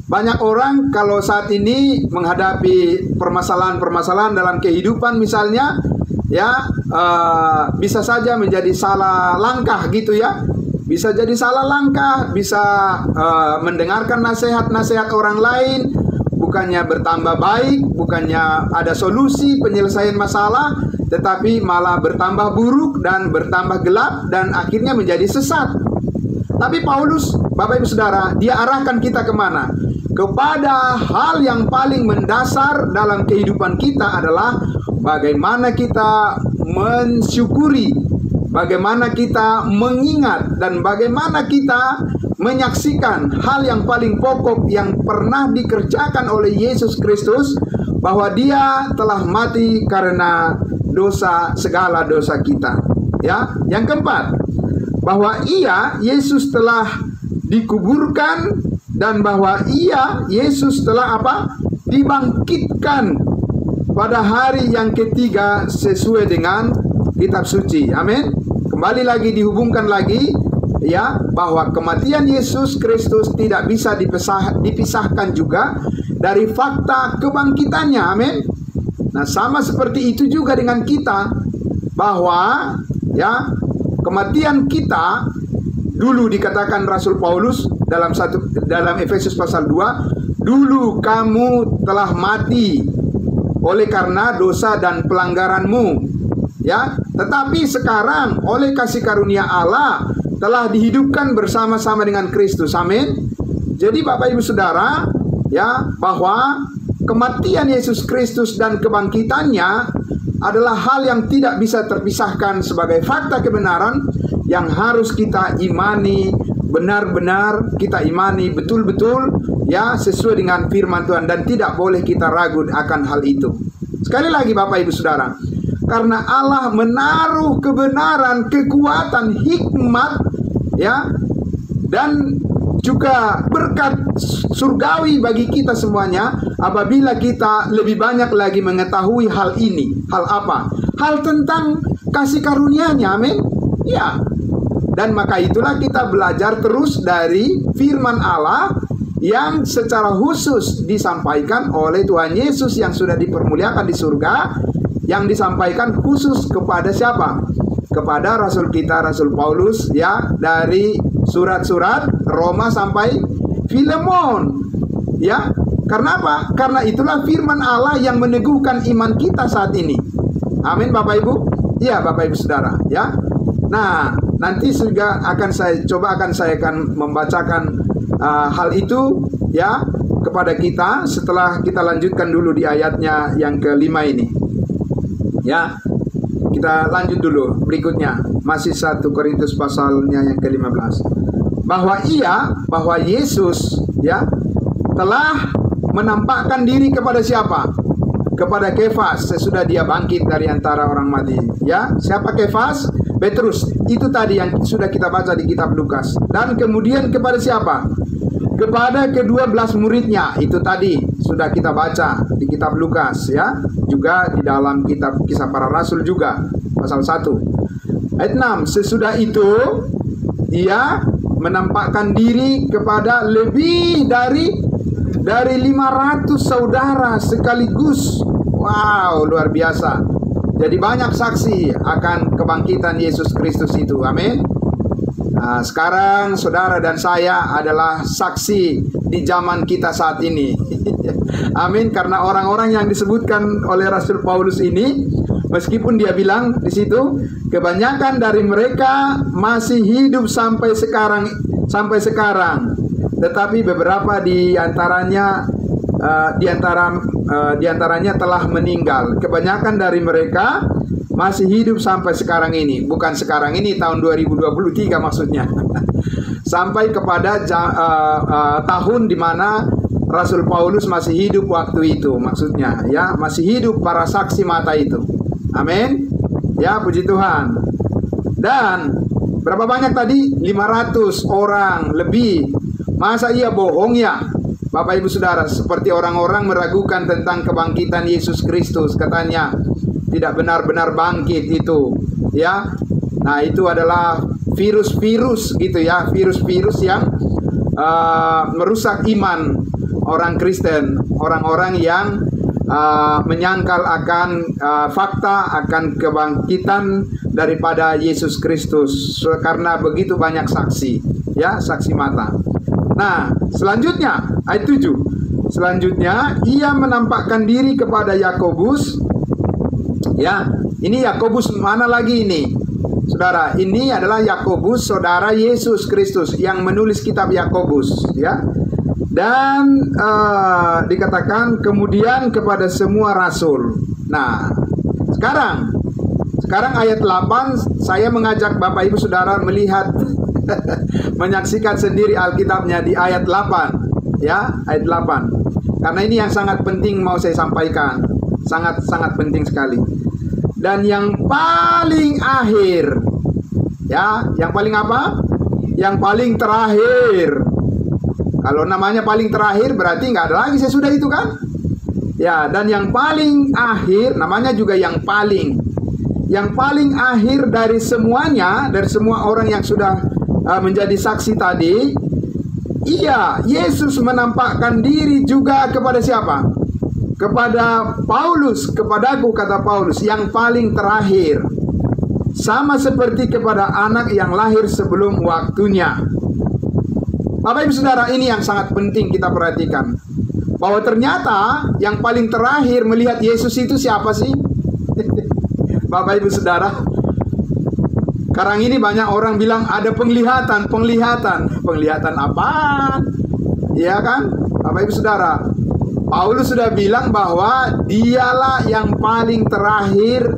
Banyak orang kalau saat ini menghadapi permasalahan-permasalahan dalam kehidupan misalnya, ya, bisa saja menjadi salah langkah gitu ya. Bisa jadi salah langkah, bisa mendengarkan nasihat-nasihat orang lain, bukannya bertambah baik, bukannya ada solusi penyelesaian masalah, tetapi malah bertambah buruk dan bertambah gelap dan akhirnya menjadi sesat. Tapi Paulus, Bapak Ibu Saudara, dia arahkan kita kemana? Kepada hal yang paling mendasar dalam kehidupan kita adalah bagaimana kita mensyukuri, bagaimana kita mengingat, dan bagaimana kita menyaksikan hal yang paling pokok yang pernah dikerjakan oleh Yesus Kristus, bahwa Dia telah mati karena dosa, segala dosa kita. Ya, yang keempat, bahwa Yesus telah dikuburkan, dan bahwa Yesus telah apa? Dibangkitkan pada hari yang ketiga sesuai dengan kitab suci. Amin. Kembali lagi dihubungkan lagi, ya, bahwa kematian Yesus Kristus tidak bisa dipisahkan juga dari fakta kebangkitannya. Amin. Nah, sama seperti itu juga dengan kita, bahwa ya, kematian kita dulu dikatakan Rasul Paulus dalam Efesus pasal 2, dulu kamu telah mati oleh karena dosa dan pelanggaranmu, ya, tetapi sekarang oleh kasih karunia Allah telah dihidupkan bersama-sama dengan Kristus. Amin. Jadi Bapak Ibu Saudara, ya, bahwa kematian Yesus Kristus dan kebangkitannya adalah hal yang tidak bisa terpisahkan sebagai fakta kebenaran yang harus kita imani, benar-benar kita imani betul-betul, ya, sesuai dengan firman Tuhan, dan tidak boleh kita ragu akan hal itu. Sekali lagi Bapak Ibu Saudara, karena Allah menaruh kebenaran, kekuatan, hikmat, ya, dan juga berkat surgawi bagi kita semuanya apabila kita lebih banyak lagi mengetahui hal ini. Hal apa? Hal tentang kasih karunia-Nya. Amin. Ya. Dan maka itulah kita belajar terus dari firman Allah yang secara khusus disampaikan oleh Tuhan Yesus yang sudah dipermuliakan di surga, yang disampaikan khusus kepada siapa? Kepada Rasul kita, Rasul Paulus, ya, dari surat-surat Roma sampai Filemon, ya. Karena apa? Karena itulah firman Allah yang meneguhkan iman kita saat ini. Amin Bapak Ibu. Ya Bapak Ibu Saudara, ya. Nah, nanti juga akan saya akan membacakan hal itu, ya, kepada kita setelah kita lanjutkan dulu di ayatnya yang kelima ini. Ya. Kita lanjut dulu berikutnya, masih 1 Korintus pasalnya yang ke-15. Bahwa Yesus, ya, telah menampakkan diri kepada siapa? Kepada Kefas sesudah dia bangkit dari antara orang mati. Ya, siapa Kefas? Petrus. Itu tadi yang sudah kita baca di kitab Lukas. Dan kemudian kepada siapa? Kepada ke-12 muridnya. Itu tadi sudah kita baca di kitab Lukas ya, juga di dalam kitab Kisah Para Rasul juga pasal 1 ayat 6. Sesudah itu ia menampakkan diri kepada lebih dari 500 saudara sekaligus. Wow, luar biasa. Jadi banyak saksi akan kebangkitan Yesus Kristus itu. Amin. Nah, sekarang saudara dan saya adalah saksi di zaman kita saat ini. Amin. Karena orang-orang yang disebutkan oleh Rasul Paulus ini, meskipun dia bilang di situ, kebanyakan dari mereka masih hidup sampai sekarang. Tetapi beberapa di antaranya telah meninggal. Kebanyakan dari mereka masih hidup sampai sekarang ini. Bukan sekarang ini, tahun 2023 maksudnya. Sampai kepada tahun di mana Rasul Paulus masih hidup waktu itu, maksudnya ya, masih hidup para saksi mata itu. Amin. Ya, puji Tuhan. Dan berapa banyak tadi? 500 orang lebih. Masa iya bohong ya, Bapak Ibu Saudara? Seperti orang-orang meragukan tentang kebangkitan Yesus Kristus, katanya tidak benar-benar bangkit itu, ya. Nah, itu adalah virus-virus gitu ya, virus-virus yang merusak iman orang Kristen, orang-orang yang menyangkal akan fakta akan kebangkitan daripada Yesus Kristus, karena begitu banyak saksi, ya, saksi mata. Nah, selanjutnya ayat 7. Selanjutnya ia menampakkan diri kepada Yakobus. Ya, ini Yakobus mana lagi ini? Saudara, ini adalah Yakobus, saudara Yesus Kristus yang menulis kitab Yakobus, ya. Dan dikatakan kemudian kepada semua rasul. Nah, sekarang ayat 8, saya mengajak Bapak Ibu Saudara melihat menyaksikan sendiri Alkitabnya di ayat 8, ya, ayat 8. Karena ini yang sangat penting mau saya sampaikan, sangat penting sekali. Dan yang paling akhir, ya, yang paling apa? Yang paling terakhir. Kalau namanya paling terakhir berarti nggak ada lagi sesudah itu kan? Ya, dan yang paling akhir namanya juga yang paling. Yang paling akhir dari semuanya, dari semua orang yang sudah menjadi saksi tadi, iya, Yesus menampakkan diri juga kepada siapa? Kepada Paulus, kepadaku, kata Paulus, yang paling terakhir. Sama seperti kepada anak yang lahir sebelum waktunya. Bapak Ibu Saudara, ini yang sangat penting kita perhatikan. Bahwa ternyata yang paling terakhir melihat Yesus itu siapa sih? Bapak Ibu Saudara, sekarang ini banyak orang bilang ada penglihatan. Penglihatan apaan? Ya kan? Bapak Ibu Saudara, Paulus sudah bilang bahwa dialah yang paling terakhir,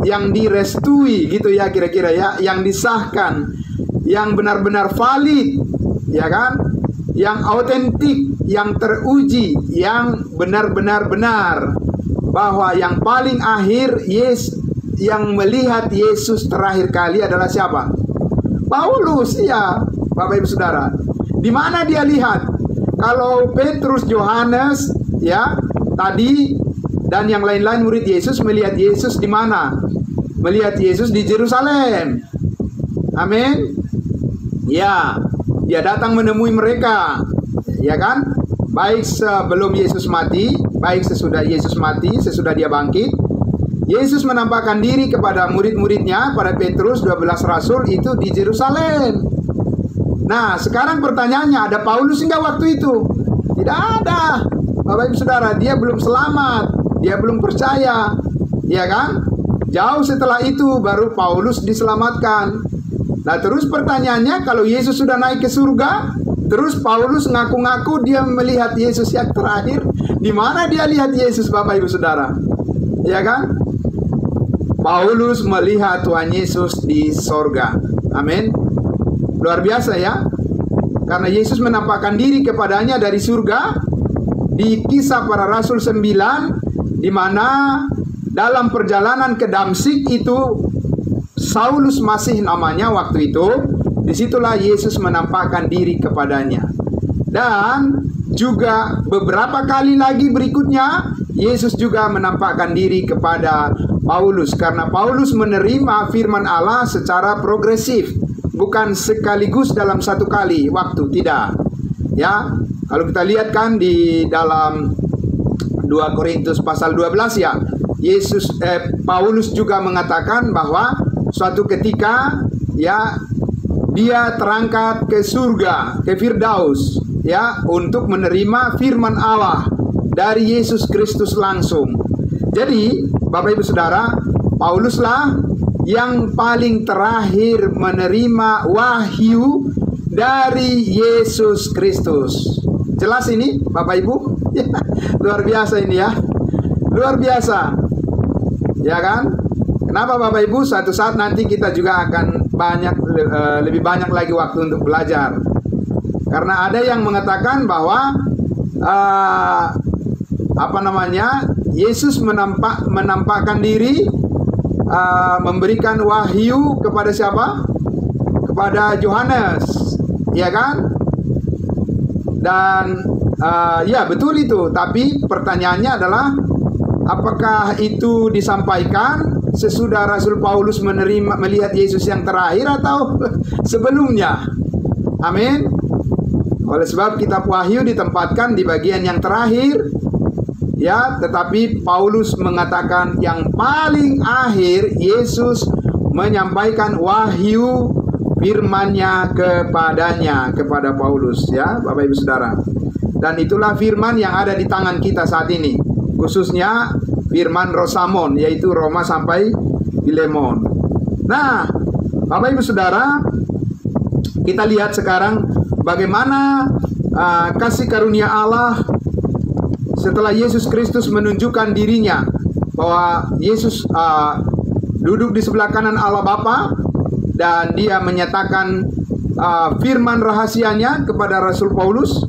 yang direstui gitu ya, kira-kira ya, yang disahkan, yang benar-benar valid, ya kan? Yang autentik, yang teruji, yang benar-benar benar. Bahwa yang paling akhir, yang melihat Yesus terakhir kali adalah siapa? Paulus, ya, Bapak Ibu Saudara. Di mana dia lihat? Kalau Petrus, Yohanes, ya, tadi dan yang lain-lain murid Yesus melihat Yesus di mana? Melihat Yesus di Yerusalem. Amin. Ya, dia datang menemui mereka, ya kan? Baik sebelum Yesus mati, baik sesudah Yesus mati, sesudah dia bangkit. Yesus menampakkan diri kepada murid-muridnya, pada Petrus, 12 rasul itu di Yerusalem. Nah, sekarang pertanyaannya, ada Paulus enggak waktu itu? Tidak ada. Bapak Ibu Saudara, dia belum selamat, dia belum percaya, ya kan? Jauh setelah itu baru Paulus diselamatkan. Nah, terus pertanyaannya, kalau Yesus sudah naik ke surga, terus Paulus ngaku-ngaku dia melihat Yesus yang terakhir, di mana dia lihat Yesus, Bapak Ibu Saudara? Ya kan? Paulus melihat Tuhan Yesus di sorga. Amin. Luar biasa ya. Karena Yesus menampakkan diri kepadanya dari surga. Di Kisah Para Rasul 9, di mana dalam perjalanan ke Damsyik itu, Saulus masih namanya waktu itu. Disitulah Yesus menampakkan diri kepadanya. Dan juga beberapa kali lagi berikutnya Yesus juga menampakkan diri kepada Paulus, karena Paulus menerima firman Allah secara progresif, bukan sekaligus dalam satu kali waktu, tidak. Ya, kalau kita lihat kan di dalam 2 Korintus pasal 12 ya, Paulus juga mengatakan bahwa suatu ketika ya dia terangkat ke surga, ke Firdaus ya, untuk menerima firman Allah dari Yesus Kristus langsung. Jadi Bapak Ibu Saudara, Pauluslah yang paling terakhir menerima wahyu dari Yesus Kristus. Jelas ini Bapak Ibu? Luar biasa ini ya. Luar biasa. Ya kan? Kenapa Bapak Ibu? Suatu saat nanti kita juga akan lebih banyak lagi waktu untuk belajar. Karena ada yang mengatakan bahwa Yesus menampakkan diri, memberikan wahyu kepada siapa? Kepada Yohanes, ya kan? Dan ya betul itu. Tapi pertanyaannya adalah, apakah itu disampaikan sesudah Rasul Paulus melihat Yesus yang terakhir atau sebelumnya? Amin. Oleh sebab kitab Wahyu ditempatkan di bagian yang terakhir. Ya, tetapi Paulus mengatakan yang paling akhir Yesus menyampaikan wahyu firman-Nya kepadanya, kepada Paulus ya, Bapak Ibu Saudara. Dan itulah firman yang ada di tangan kita saat ini, khususnya firman Rosamon, yaitu Roma sampai Filemon. Nah, Bapak Ibu Saudara, kita lihat sekarang bagaimana kasih karunia Allah setelah Yesus Kristus menunjukkan dirinya, bahwa Yesus duduk di sebelah kanan Allah Bapa, dan dia menyatakan firman rahasianya kepada Rasul Paulus.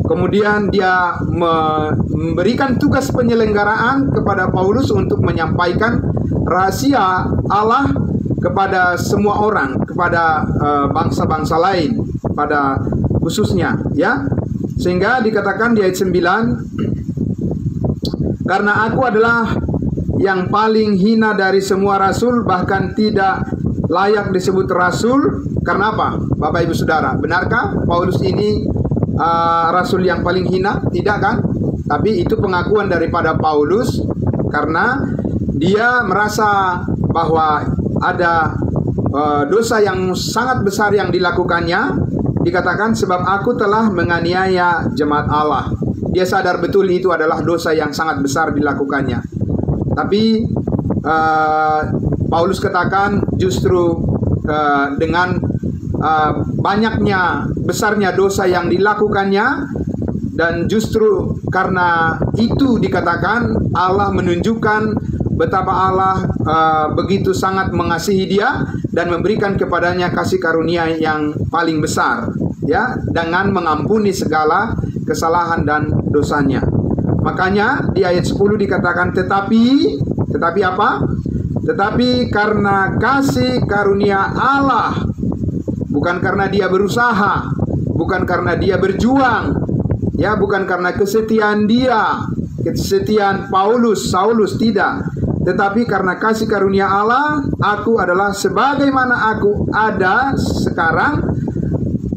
Kemudian dia memberikan tugas penyelenggaraan kepada Paulus untuk menyampaikan rahasia Allah kepada semua orang, kepada bangsa-bangsa lain pada khususnya ya. Sehingga dikatakan di ayat 9, karena aku adalah yang paling hina dari semua rasul, bahkan tidak layak disebut rasul. Karena apa, Bapak Ibu Saudara? Benarkah Paulus ini rasul yang paling hina? Tidak kan? Tapi itu pengakuan daripada Paulus, karena dia merasa bahwa ada dosa yang sangat besar yang dilakukannya. Dikatakan, sebab aku telah menganiaya jemaat Allah. Dia sadar betul itu adalah dosa yang sangat besar dilakukannya. Tapi Paulus katakan justru dengan banyaknya, besarnya dosa yang dilakukannya, dan justru karena itu dikatakan Allah menunjukkan betapa Allah begitu sangat mengasihi dia dan memberikan kepadanya kasih karunia yang paling besar ya, dengan mengampuni segala kesalahan dan dosanya. Makanya di ayat 10 dikatakan tetapi apa? Tetapi karena kasih karunia Allah, bukan karena dia berusaha, bukan karena dia berjuang, ya, bukan karena kesetiaan Saulus, tidak. Tetapi karena kasih karunia Allah, aku adalah sebagaimana aku ada sekarang,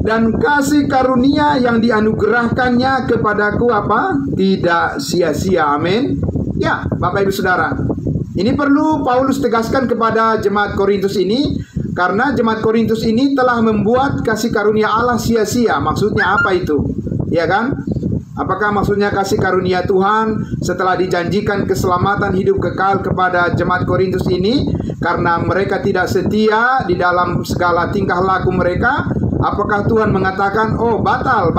dan kasih karunia yang dianugerahkannya kepadaku apa? Tidak sia-sia. Amin. Ya, Bapak Ibu Saudara, ini perlu Paulus tegaskan kepada jemaat Korintus ini, karena jemaat Korintus ini telah membuat kasih karunia Allah sia-sia. Maksudnya apa itu? Ya kan? Apakah maksudnya kasih karunia Tuhan setelah dijanjikan keselamatan hidup kekal kepada jemaat Korintus ini karena mereka tidak setia di dalam segala tingkah laku mereka? Apakah Tuhan mengatakan, oh batal,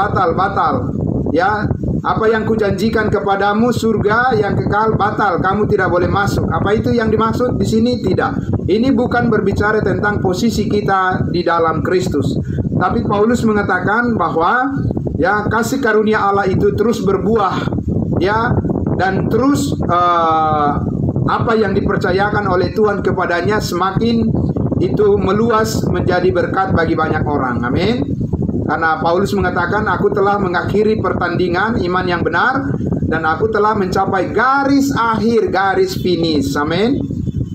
ya, apa yang kujanjikan kepadamu surga yang kekal batal, kamu tidak boleh masuk? Apa itu yang dimaksud di sini? Tidak. Ini bukan berbicara tentang posisi kita di dalam Kristus. Tapi Paulus mengatakan bahwa ya, kasih karunia Allah itu terus berbuah, ya, dan terus apa yang dipercayakan oleh Tuhan kepadanya semakin itu meluas menjadi berkat bagi banyak orang. Amin. Karena Paulus mengatakan, aku telah mengakhiri pertandingan iman yang benar, dan aku telah mencapai garis akhir, garis finish. Amin.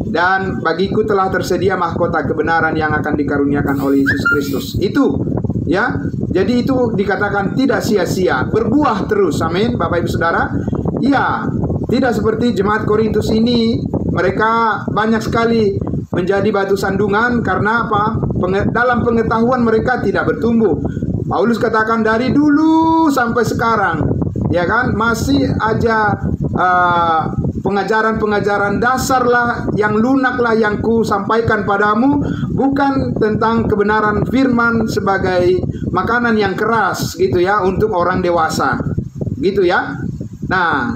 Dan bagiku telah tersedia mahkota kebenaran yang akan dikaruniakan oleh Yesus Kristus. Itu, ya. Jadi itu dikatakan tidak sia-sia, berbuah terus. Amin, Bapak Ibu Saudara. Ya, tidak seperti jemaat Korintus ini, mereka banyak sekali menjadi batu sandungan karena apa? Dalam pengetahuan mereka tidak bertumbuh. Paulus katakan dari dulu sampai sekarang, ya kan, masih aja pengajaran-pengajaran dasar lah, yang lunak lah yang ku sampaikan padamu, bukan tentang kebenaran firman sebagai makanan yang keras gitu ya, untuk orang dewasa gitu ya. Nah,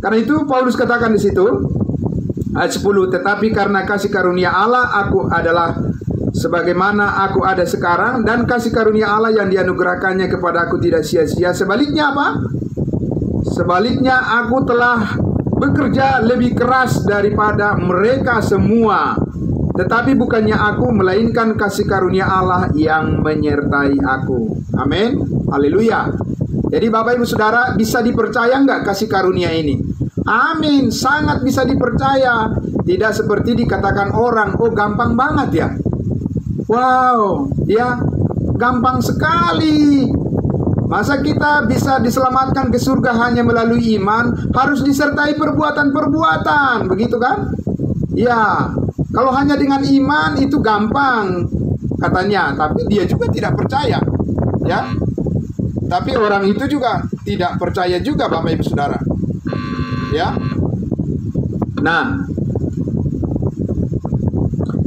karena itu Paulus katakan di situ ayat 10, tetapi karena kasih karunia Allah aku adalah sebagaimana aku ada sekarang, dan kasih karunia Allah yang dianugerahkannya kepada aku tidak sia-sia. Sebaliknya apa? Sebaliknya aku telah bekerja lebih keras daripada mereka semua. Tetapi bukannya aku, melainkan kasih karunia Allah yang menyertai aku. Amin. Haleluya. Jadi Bapak Ibu Saudara, bisa dipercaya nggak kasih karunia ini? Amin. Sangat bisa dipercaya. Tidak seperti dikatakan orang, oh gampang banget ya. Wow, ya, gampang sekali. Masa kita bisa diselamatkan ke surga hanya melalui iman? Harus disertai perbuatan-perbuatan, begitu kan? Ya, kalau hanya dengan iman itu gampang katanya, tapi dia juga tidak percaya, ya. Tapi orang itu juga tidak percaya juga, Bapak Ibu Saudara. Ya. Nah,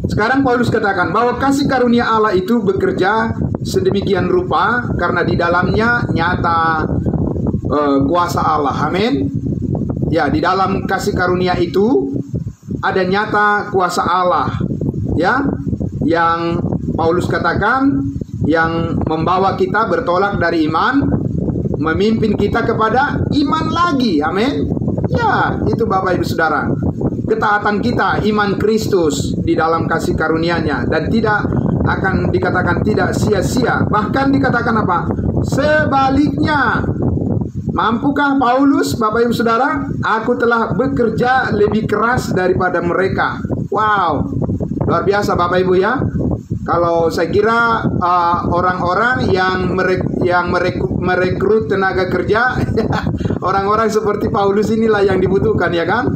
sekarang Paulus katakan bahwa kasih karunia Allah itu bekerja sedemikian rupa karena di dalamnya nyata kuasa Allah. Amin. Ya, di dalam kasih karunia itu ada nyata kuasa Allah. Ya, yang Paulus katakan yang membawa kita bertolak dari iman, memimpin kita kepada iman lagi. Amin. Ya, itu Bapak Ibu Saudara. Ketaatan kita, iman Kristus di dalam kasih karunia-Nya, dan tidak akan dikatakan tidak sia-sia. Bahkan dikatakan apa? Sebaliknya. Mampukah Paulus, Bapak Ibu Saudara? Aku telah bekerja lebih keras daripada mereka. Wow, luar biasa Bapak Ibu ya. Kalau saya kira orang-orang yang merekrut tenaga kerja, orang-orang seperti Paulus inilah yang dibutuhkan, ya kan?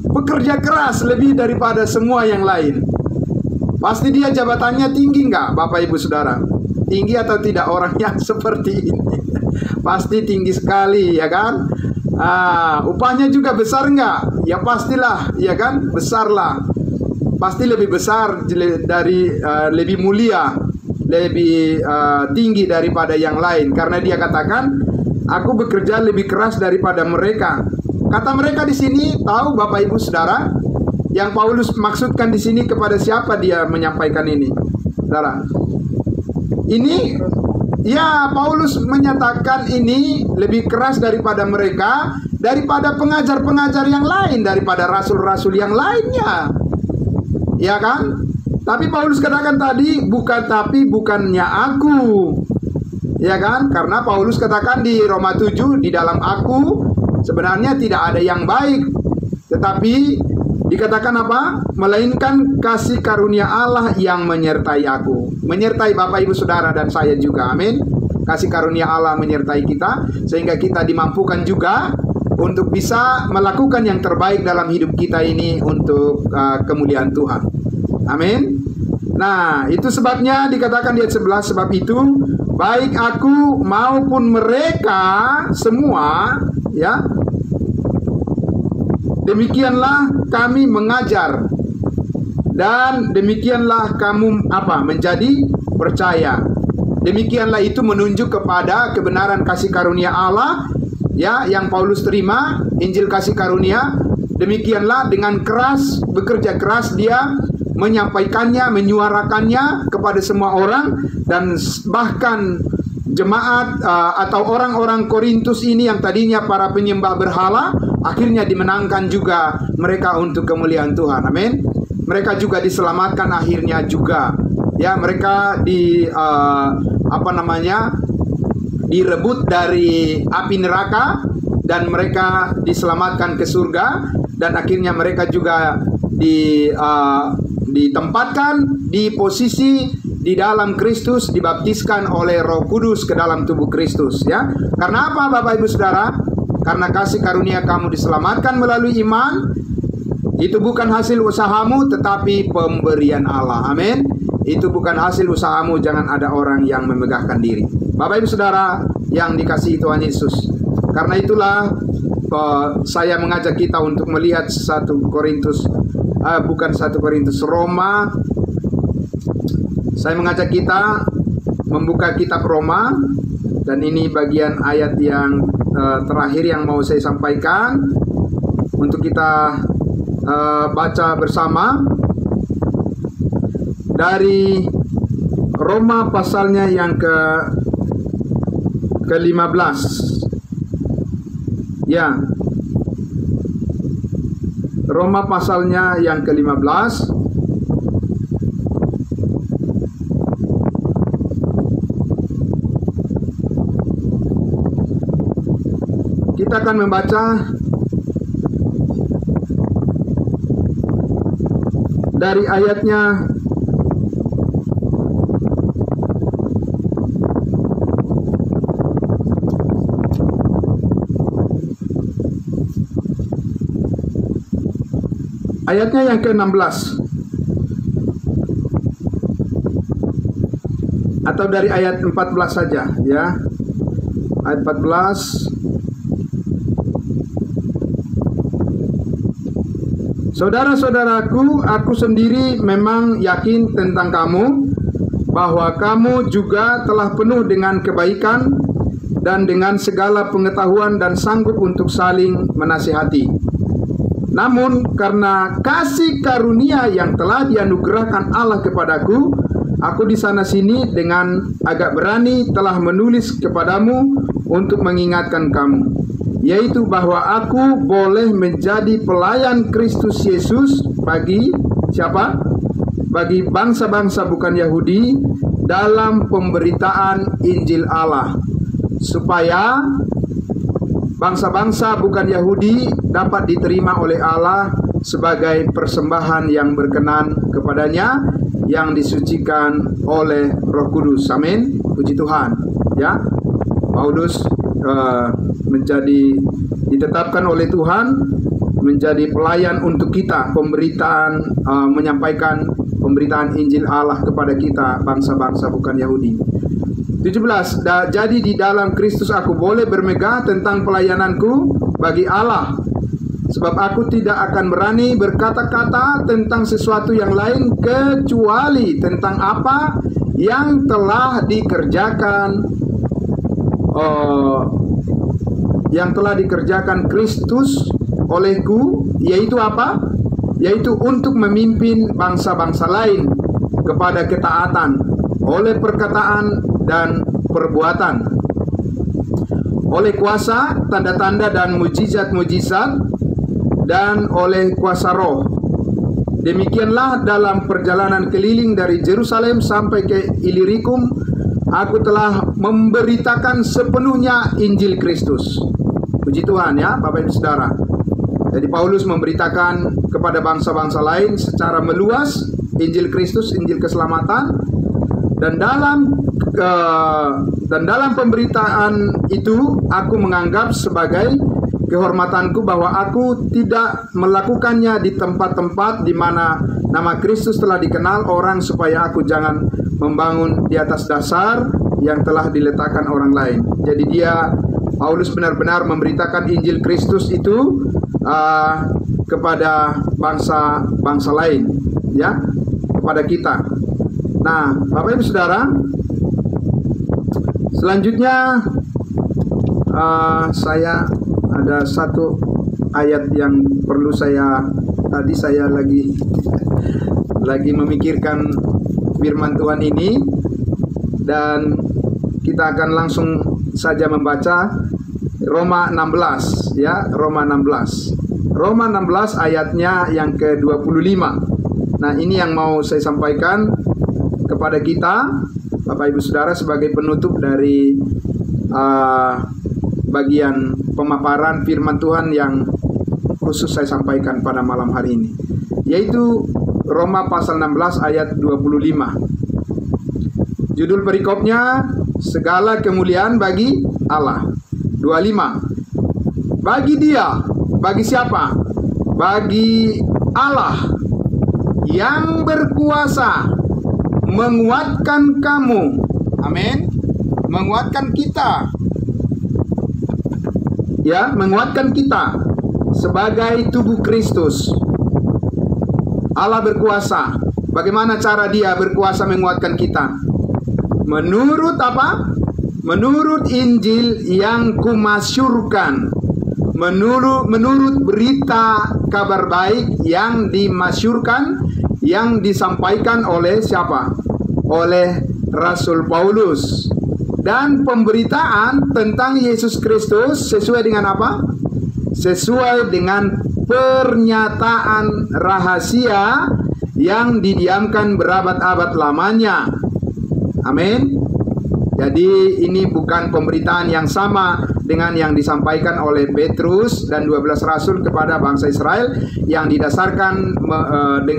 Bekerja keras lebih daripada semua yang lain. Pasti dia jabatannya tinggi nggak, Bapak Ibu Saudara? Tinggi atau tidak orang yang seperti ini? Pasti tinggi sekali, ya kan? Upahnya juga besar nggak? Ya pastilah, ya kan? Besar lah. Pasti lebih besar dari lebih mulia, lebih tinggi daripada yang lain. Karena dia katakan, aku bekerja lebih keras daripada mereka. Kata mereka di sini, tahu Bapak Ibu Saudara, yang Paulus maksudkan di sini kepada siapa dia menyampaikan ini, Saudara? Ini, ya, Paulus menyatakan ini lebih keras daripada mereka, daripada pengajar-pengajar yang lain, daripada rasul-rasul yang lainnya. Ya kan? Tapi Paulus katakan tadi, bukannya aku. Ya kan? Karena Paulus katakan di Roma 7, di dalam aku sebenarnya tidak ada yang baik. Tetapi dikatakan apa? Melainkan kasih karunia Allah yang menyertai aku. Menyertai Bapak Ibu Saudara dan saya juga. Amin. Kasih karunia Allah menyertai kita, sehingga kita dimampukan juga untuk bisa melakukan yang terbaik dalam hidup kita ini untuk kemuliaan Tuhan. Amin. Nah, itu sebabnya dikatakan di ayat 11, sebab itu baik aku maupun mereka semua, ya, demikianlah kami mengajar, dan demikianlah kamu menjadi percaya. Demikianlah itu menunjuk kepada kebenaran kasih karunia Allah, ya, yang Paulus terima, Injil kasih karunia. Demikianlah dengan keras, bekerja keras dia menyampaikannya, menyuarakannya kepada semua orang, dan bahkan jemaat atau orang-orang Korintus ini yang tadinya para penyembah berhala, akhirnya dimenangkan juga mereka untuk kemuliaan Tuhan. Amin. Mereka juga diselamatkan akhirnya juga. Ya, mereka direbut dari api neraka dan mereka diselamatkan ke surga, dan akhirnya mereka juga ditempatkan di posisi di dalam Kristus, dibaptiskan oleh Roh Kudus ke dalam tubuh Kristus, ya. Karena apa, Bapak Ibu Saudara? Karena kasih karunia kamu diselamatkan melalui iman. Itu bukan hasil usahamu, tetapi pemberian Allah. Amin. Itu bukan hasil usahamu, jangan ada orang yang memegahkan diri. Bapak Ibu Saudara yang dikasihi Tuhan Yesus, karena itulah saya mengajak kita untuk melihat Roma. Saya mengajak kita membuka kitab Roma, dan ini bagian ayat yang terakhir yang mau saya sampaikan untuk kita baca bersama dari Roma pasalnya yang ke-15. Ya. Roma pasalnya yang ke-15. Kita akan membaca dari ayatnya yang ke-16 atau dari ayat 14 saja, ya. Ayat 14. Saudara-saudaraku, aku sendiri memang yakin tentang kamu, bahwa kamu juga telah penuh dengan kebaikan dan dengan segala pengetahuan dan sanggup untuk saling menasihati. Namun karena kasih karunia yang telah dianugerahkan Allah kepadaku, aku di sana sini dengan agak berani telah menulis kepadamu untuk mengingatkan kamu, yaitu bahwa aku boleh menjadi pelayan Kristus Yesus bagi siapa? Bagi bangsa-bangsa bukan Yahudi dalam pemberitaan Injil Allah, supaya bangsa-bangsa bukan Yahudi dapat diterima oleh Allah sebagai persembahan yang berkenan kepadanya, yang disucikan oleh Roh Kudus. Amin. Puji Tuhan. Ya, Paulus ditetapkan oleh Tuhan menjadi pelayan untuk kita, menyampaikan pemberitaan Injil Allah kepada kita, bangsa-bangsa bukan Yahudi. 17. Jadi di dalam Kristus aku boleh bermegah tentang pelayananku bagi Allah, sebab aku tidak akan berani berkata-kata tentang sesuatu yang lain kecuali tentang apa yang telah dikerjakan Kristus olehku, yaitu apa? Yaitu untuk memimpin bangsa-bangsa lain kepada ketaatan oleh perkataan dan perbuatan, oleh kuasa, tanda-tanda dan mujizat-mujizat, dan oleh kuasa Roh. Demikianlah dalam perjalanan keliling dari Yerusalem sampai ke Ilirikum, aku telah memberitakan sepenuhnya Injil Kristus. Puji Tuhan, ya Bapak Ibu Saudara. Jadi Paulus memberitakan kepada bangsa-bangsa lain secara meluas Injil Kristus, Injil keselamatan, dan dalam pemberitaan itu aku menganggap sebagai kehormatanku bahwa aku tidak melakukannya di tempat-tempat di mana nama Kristus telah dikenal orang, supaya aku jangan membangun di atas dasar yang telah diletakkan orang lain. Jadi Paulus benar-benar memberitakan Injil Kristus itu kepada bangsa-bangsa lain, ya, kepada kita. Nah, Bapak Ibu Saudara, selanjutnya saya ada satu ayat yang perlu tadi saya lagi memikirkan firman Tuhan ini, dan kita akan langsung saja membaca Roma 16, ya, Roma 16. Roma 16 ayatnya yang ke-25. Nah, ini yang mau saya sampaikan kepada kita, Bapak Ibu Saudara, sebagai penutup dari bagian pemaparan firman Tuhan yang khusus saya sampaikan pada malam hari ini, yaitu Roma pasal 16 ayat 25. Judul perikopnya, segala kemuliaan bagi Allah. 25. Bagi Dia, bagi siapa? Bagi Allah yang berkuasa menguatkan kamu. Amin. Menguatkan kita. Ya, menguatkan kita sebagai tubuh Kristus. Allah berkuasa. Bagaimana cara Dia berkuasa menguatkan kita? Menurut apa? Menurut Injil yang kumasyurkan. Menurut berita kabar baik yang dimasyurkan, yang disampaikan oleh siapa? Oleh Rasul Paulus. Dan pemberitaan tentang Yesus Kristus sesuai dengan apa? Sesuai dengan pernyataan rahasia yang didiamkan berabad-abad lamanya. Amin. Jadi ini bukan pemberitaan yang sama dengan yang disampaikan oleh Petrus dan 12 rasul kepada bangsa Israel, yang didasarkan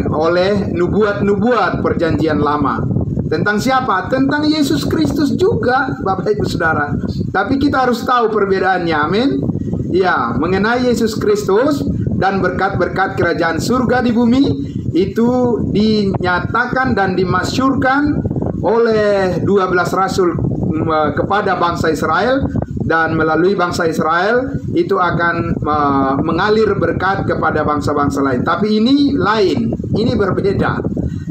oleh nubuat-nubuat perjanjian lama. Tentang siapa? Tentang Yesus Kristus juga, Bapak Ibu Saudara. Tapi kita harus tahu perbedaannya. Amin. Ya, mengenai Yesus Kristus dan berkat-berkat kerajaan surga di bumi itu dinyatakan dan dimasyurkan oleh 12 rasul kepada bangsa Israel, dan melalui bangsa Israel itu akan mengalir berkat kepada bangsa-bangsa lain. Tapi ini lain, ini berbeda.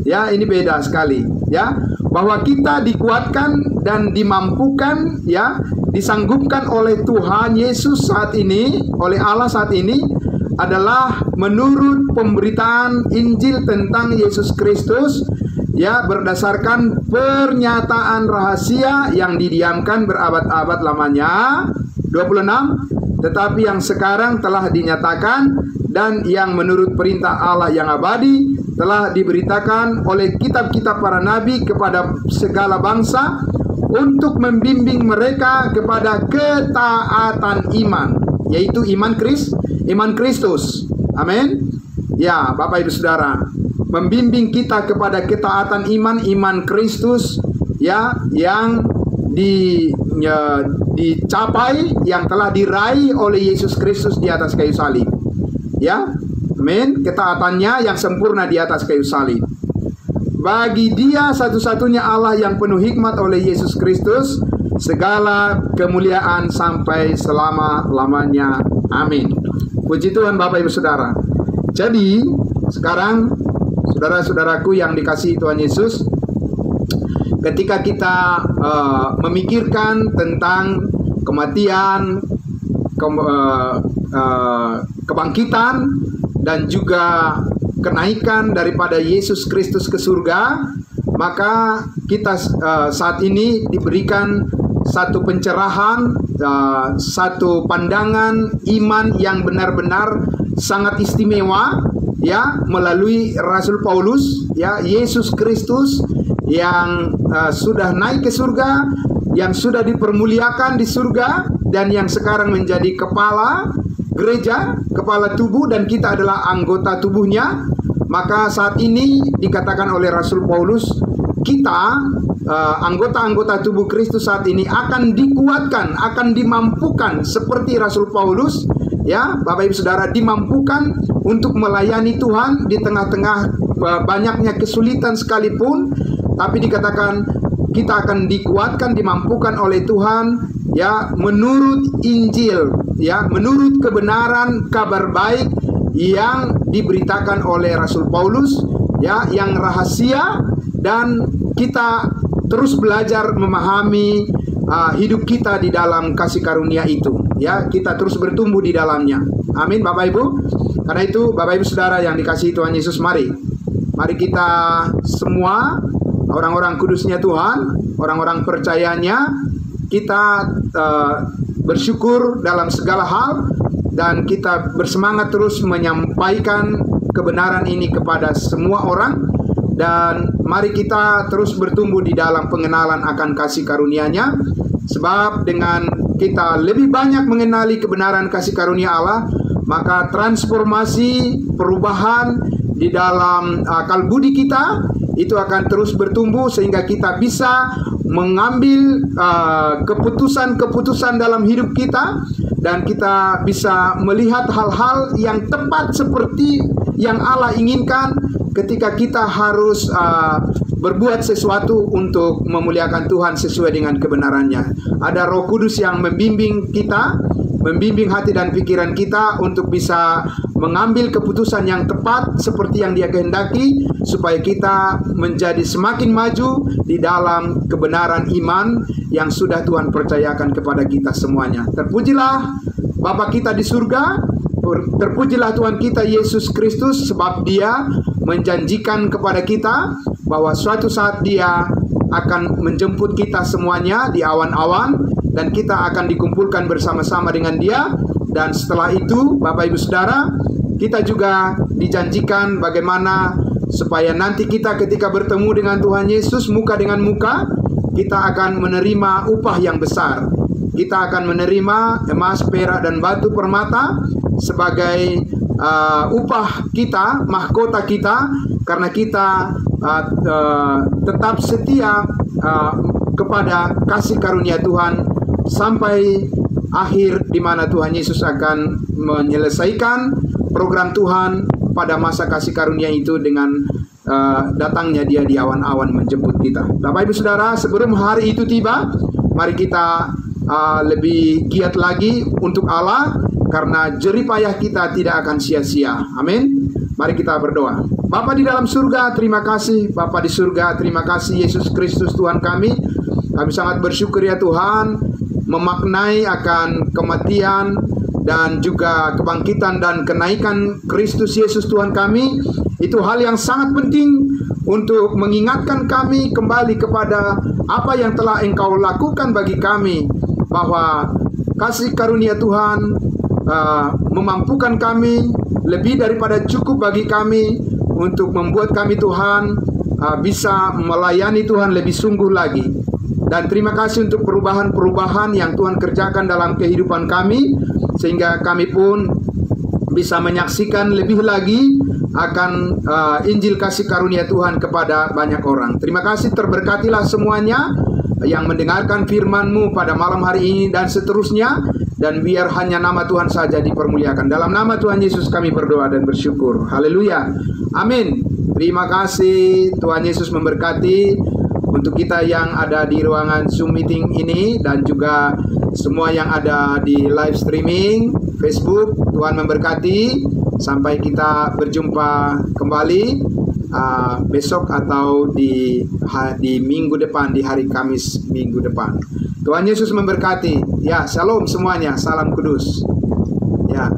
Ya, ini beda sekali. Ya, bahwa kita dikuatkan dan dimampukan, ya, disanggupkan oleh Tuhan Yesus saat ini, oleh Allah saat ini, adalah menurut pemberitaan Injil tentang Yesus Kristus, ya, berdasarkan pernyataan rahasia yang didiamkan berabad-abad lamanya. 26. Tetapi yang sekarang telah dinyatakan dan yang menurut perintah Allah yang abadi telah diberitakan oleh kitab-kitab para nabi kepada segala bangsa untuk membimbing mereka kepada ketaatan iman, yaitu iman Kristus. Amin. Ya, Bapak Ibu Saudara, membimbing kita kepada ketaatan iman Kristus, ya, yang dicapai, yang telah diraih oleh Yesus Kristus di atas kayu salib. Ya, amin. Ketaatannya yang sempurna di atas kayu salib. Bagi Dia satu-satunya Allah yang penuh hikmat oleh Yesus Kristus, segala kemuliaan sampai selama-lamanya. Amin. Puji Tuhan, Bapak Ibu Saudara. Jadi sekarang, saudara-saudaraku yang dikasihi Tuhan Yesus, ketika kita memikirkan tentang kematian, kebangkitan, dan juga kenaikan daripada Yesus Kristus ke surga, maka kita saat ini diberikan satu pencerahan, satu pandangan iman yang benar-benar sangat istimewa, ya, melalui Rasul Paulus, ya, Yesus Kristus yang sudah naik ke surga, yang sudah dipermuliakan di surga, dan yang sekarang menjadi kepala gereja, kepala tubuh, dan kita adalah anggota tubuhnya. Maka saat ini dikatakan oleh Rasul Paulus, kita anggota-anggota tubuh Kristus saat ini akan dikuatkan, akan dimampukan seperti Rasul Paulus, ya, Bapak Ibu Saudara, dimampukan untuk melayani Tuhan di tengah-tengah banyaknya kesulitan sekalipun. Tapi dikatakan kita akan dikuatkan, dimampukan oleh Tuhan, ya, menurut Injil, ya, menurut kebenaran kabar baik yang diberitakan oleh Rasul Paulus, ya, yang rahasia, dan kita terus belajar memahami hidup kita di dalam kasih karunia itu, ya, kita terus bertumbuh di dalamnya. Amin, Bapak Ibu. Karena itu, Bapak Ibu Saudara yang dikasihi Tuhan Yesus, mari kita semua, orang-orang kudusnya Tuhan, orang-orang percayanya, kita bersyukur dalam segala hal, dan kita bersemangat terus menyampaikan kebenaran ini kepada semua orang. Dan mari kita terus bertumbuh di dalam pengenalan akan kasih karunia-Nya, Sebab dengan kita lebih banyak mengenali kebenaran kasih karunia Allah, maka transformasi, perubahan di dalam akal budi kita itu akan terus bertumbuh, sehingga kita bisa mengambil keputusan-keputusan dalam hidup kita, dan kita bisa melihat hal-hal yang tepat seperti yang Allah inginkan ketika kita harus berbuat sesuatu untuk memuliakan Tuhan sesuai dengan kebenarannya. Ada Roh Kudus yang membimbing kita, membimbing hati dan pikiran kita untuk bisa mengambil keputusan yang tepat seperti yang Dia kehendaki, supaya kita menjadi semakin maju di dalam kebenaran iman yang sudah Tuhan percayakan kepada kita semuanya. Terpujilah Bapa kita di surga, terpujilah Tuhan kita Yesus Kristus, sebab Dia menjanjikan kepada kita bahwa suatu saat Dia akan menjemput kita semuanya di awan-awan, dan kita akan dikumpulkan bersama-sama dengan Dia. Dan setelah itu, Bapak Ibu Saudara, kita juga dijanjikan bagaimana supaya nanti kita ketika bertemu dengan Tuhan Yesus muka dengan muka, kita akan menerima upah yang besar. Kita akan menerima emas, perak, dan batu permata sebagai upah kita, mahkota kita, karena kita tetap setia kepada kasih karunia Tuhan sampai akhir, di mana Tuhan Yesus akan menyelesaikan program Tuhan pada masa kasih karunia itu dengan datangnya Dia di awan-awan menjemput kita. Bapak Ibu Saudara, sebelum hari itu tiba, mari kita lebih giat lagi untuk Allah, karena jerih payah kita tidak akan sia-sia. Amin. Mari kita berdoa. Bapa di dalam surga, terima kasih. Bapa di surga, terima kasih Yesus Kristus Tuhan kami. Kami sangat bersyukur ya Tuhan, memaknai akan kematian dan juga kebangkitan dan kenaikan Kristus Yesus Tuhan kami. Itu hal yang sangat penting untuk mengingatkan kami kembali kepada apa yang telah Engkau lakukan bagi kami, bahwa kasih karunia Tuhan memampukan kami, lebih daripada cukup bagi kami untuk membuat kami Tuhan bisa melayani Tuhan lebih sungguh lagi. Dan terima kasih untuk perubahan-perubahan yang Tuhan kerjakan dalam kehidupan kami, sehingga kami pun bisa menyaksikan lebih lagi akan Injil kasih karunia Tuhan kepada banyak orang. Terima kasih, terberkatilah semuanya yang mendengarkan firman-Mu pada malam hari ini dan seterusnya, dan biar hanya nama Tuhan saja dipermuliakan. Dalam nama Tuhan Yesus kami berdoa dan bersyukur. Haleluya. Amin. Terima kasih. Tuhan Yesus memberkati untuk kita yang ada di ruangan Zoom meeting ini, dan juga semua yang ada di live streaming Facebook. Tuhan memberkati. Sampai kita berjumpa kembali besok atau di minggu depan, di hari Kamis minggu depan. Tuhan Yesus memberkati. Ya, shalom semuanya. Salam kudus. Ya.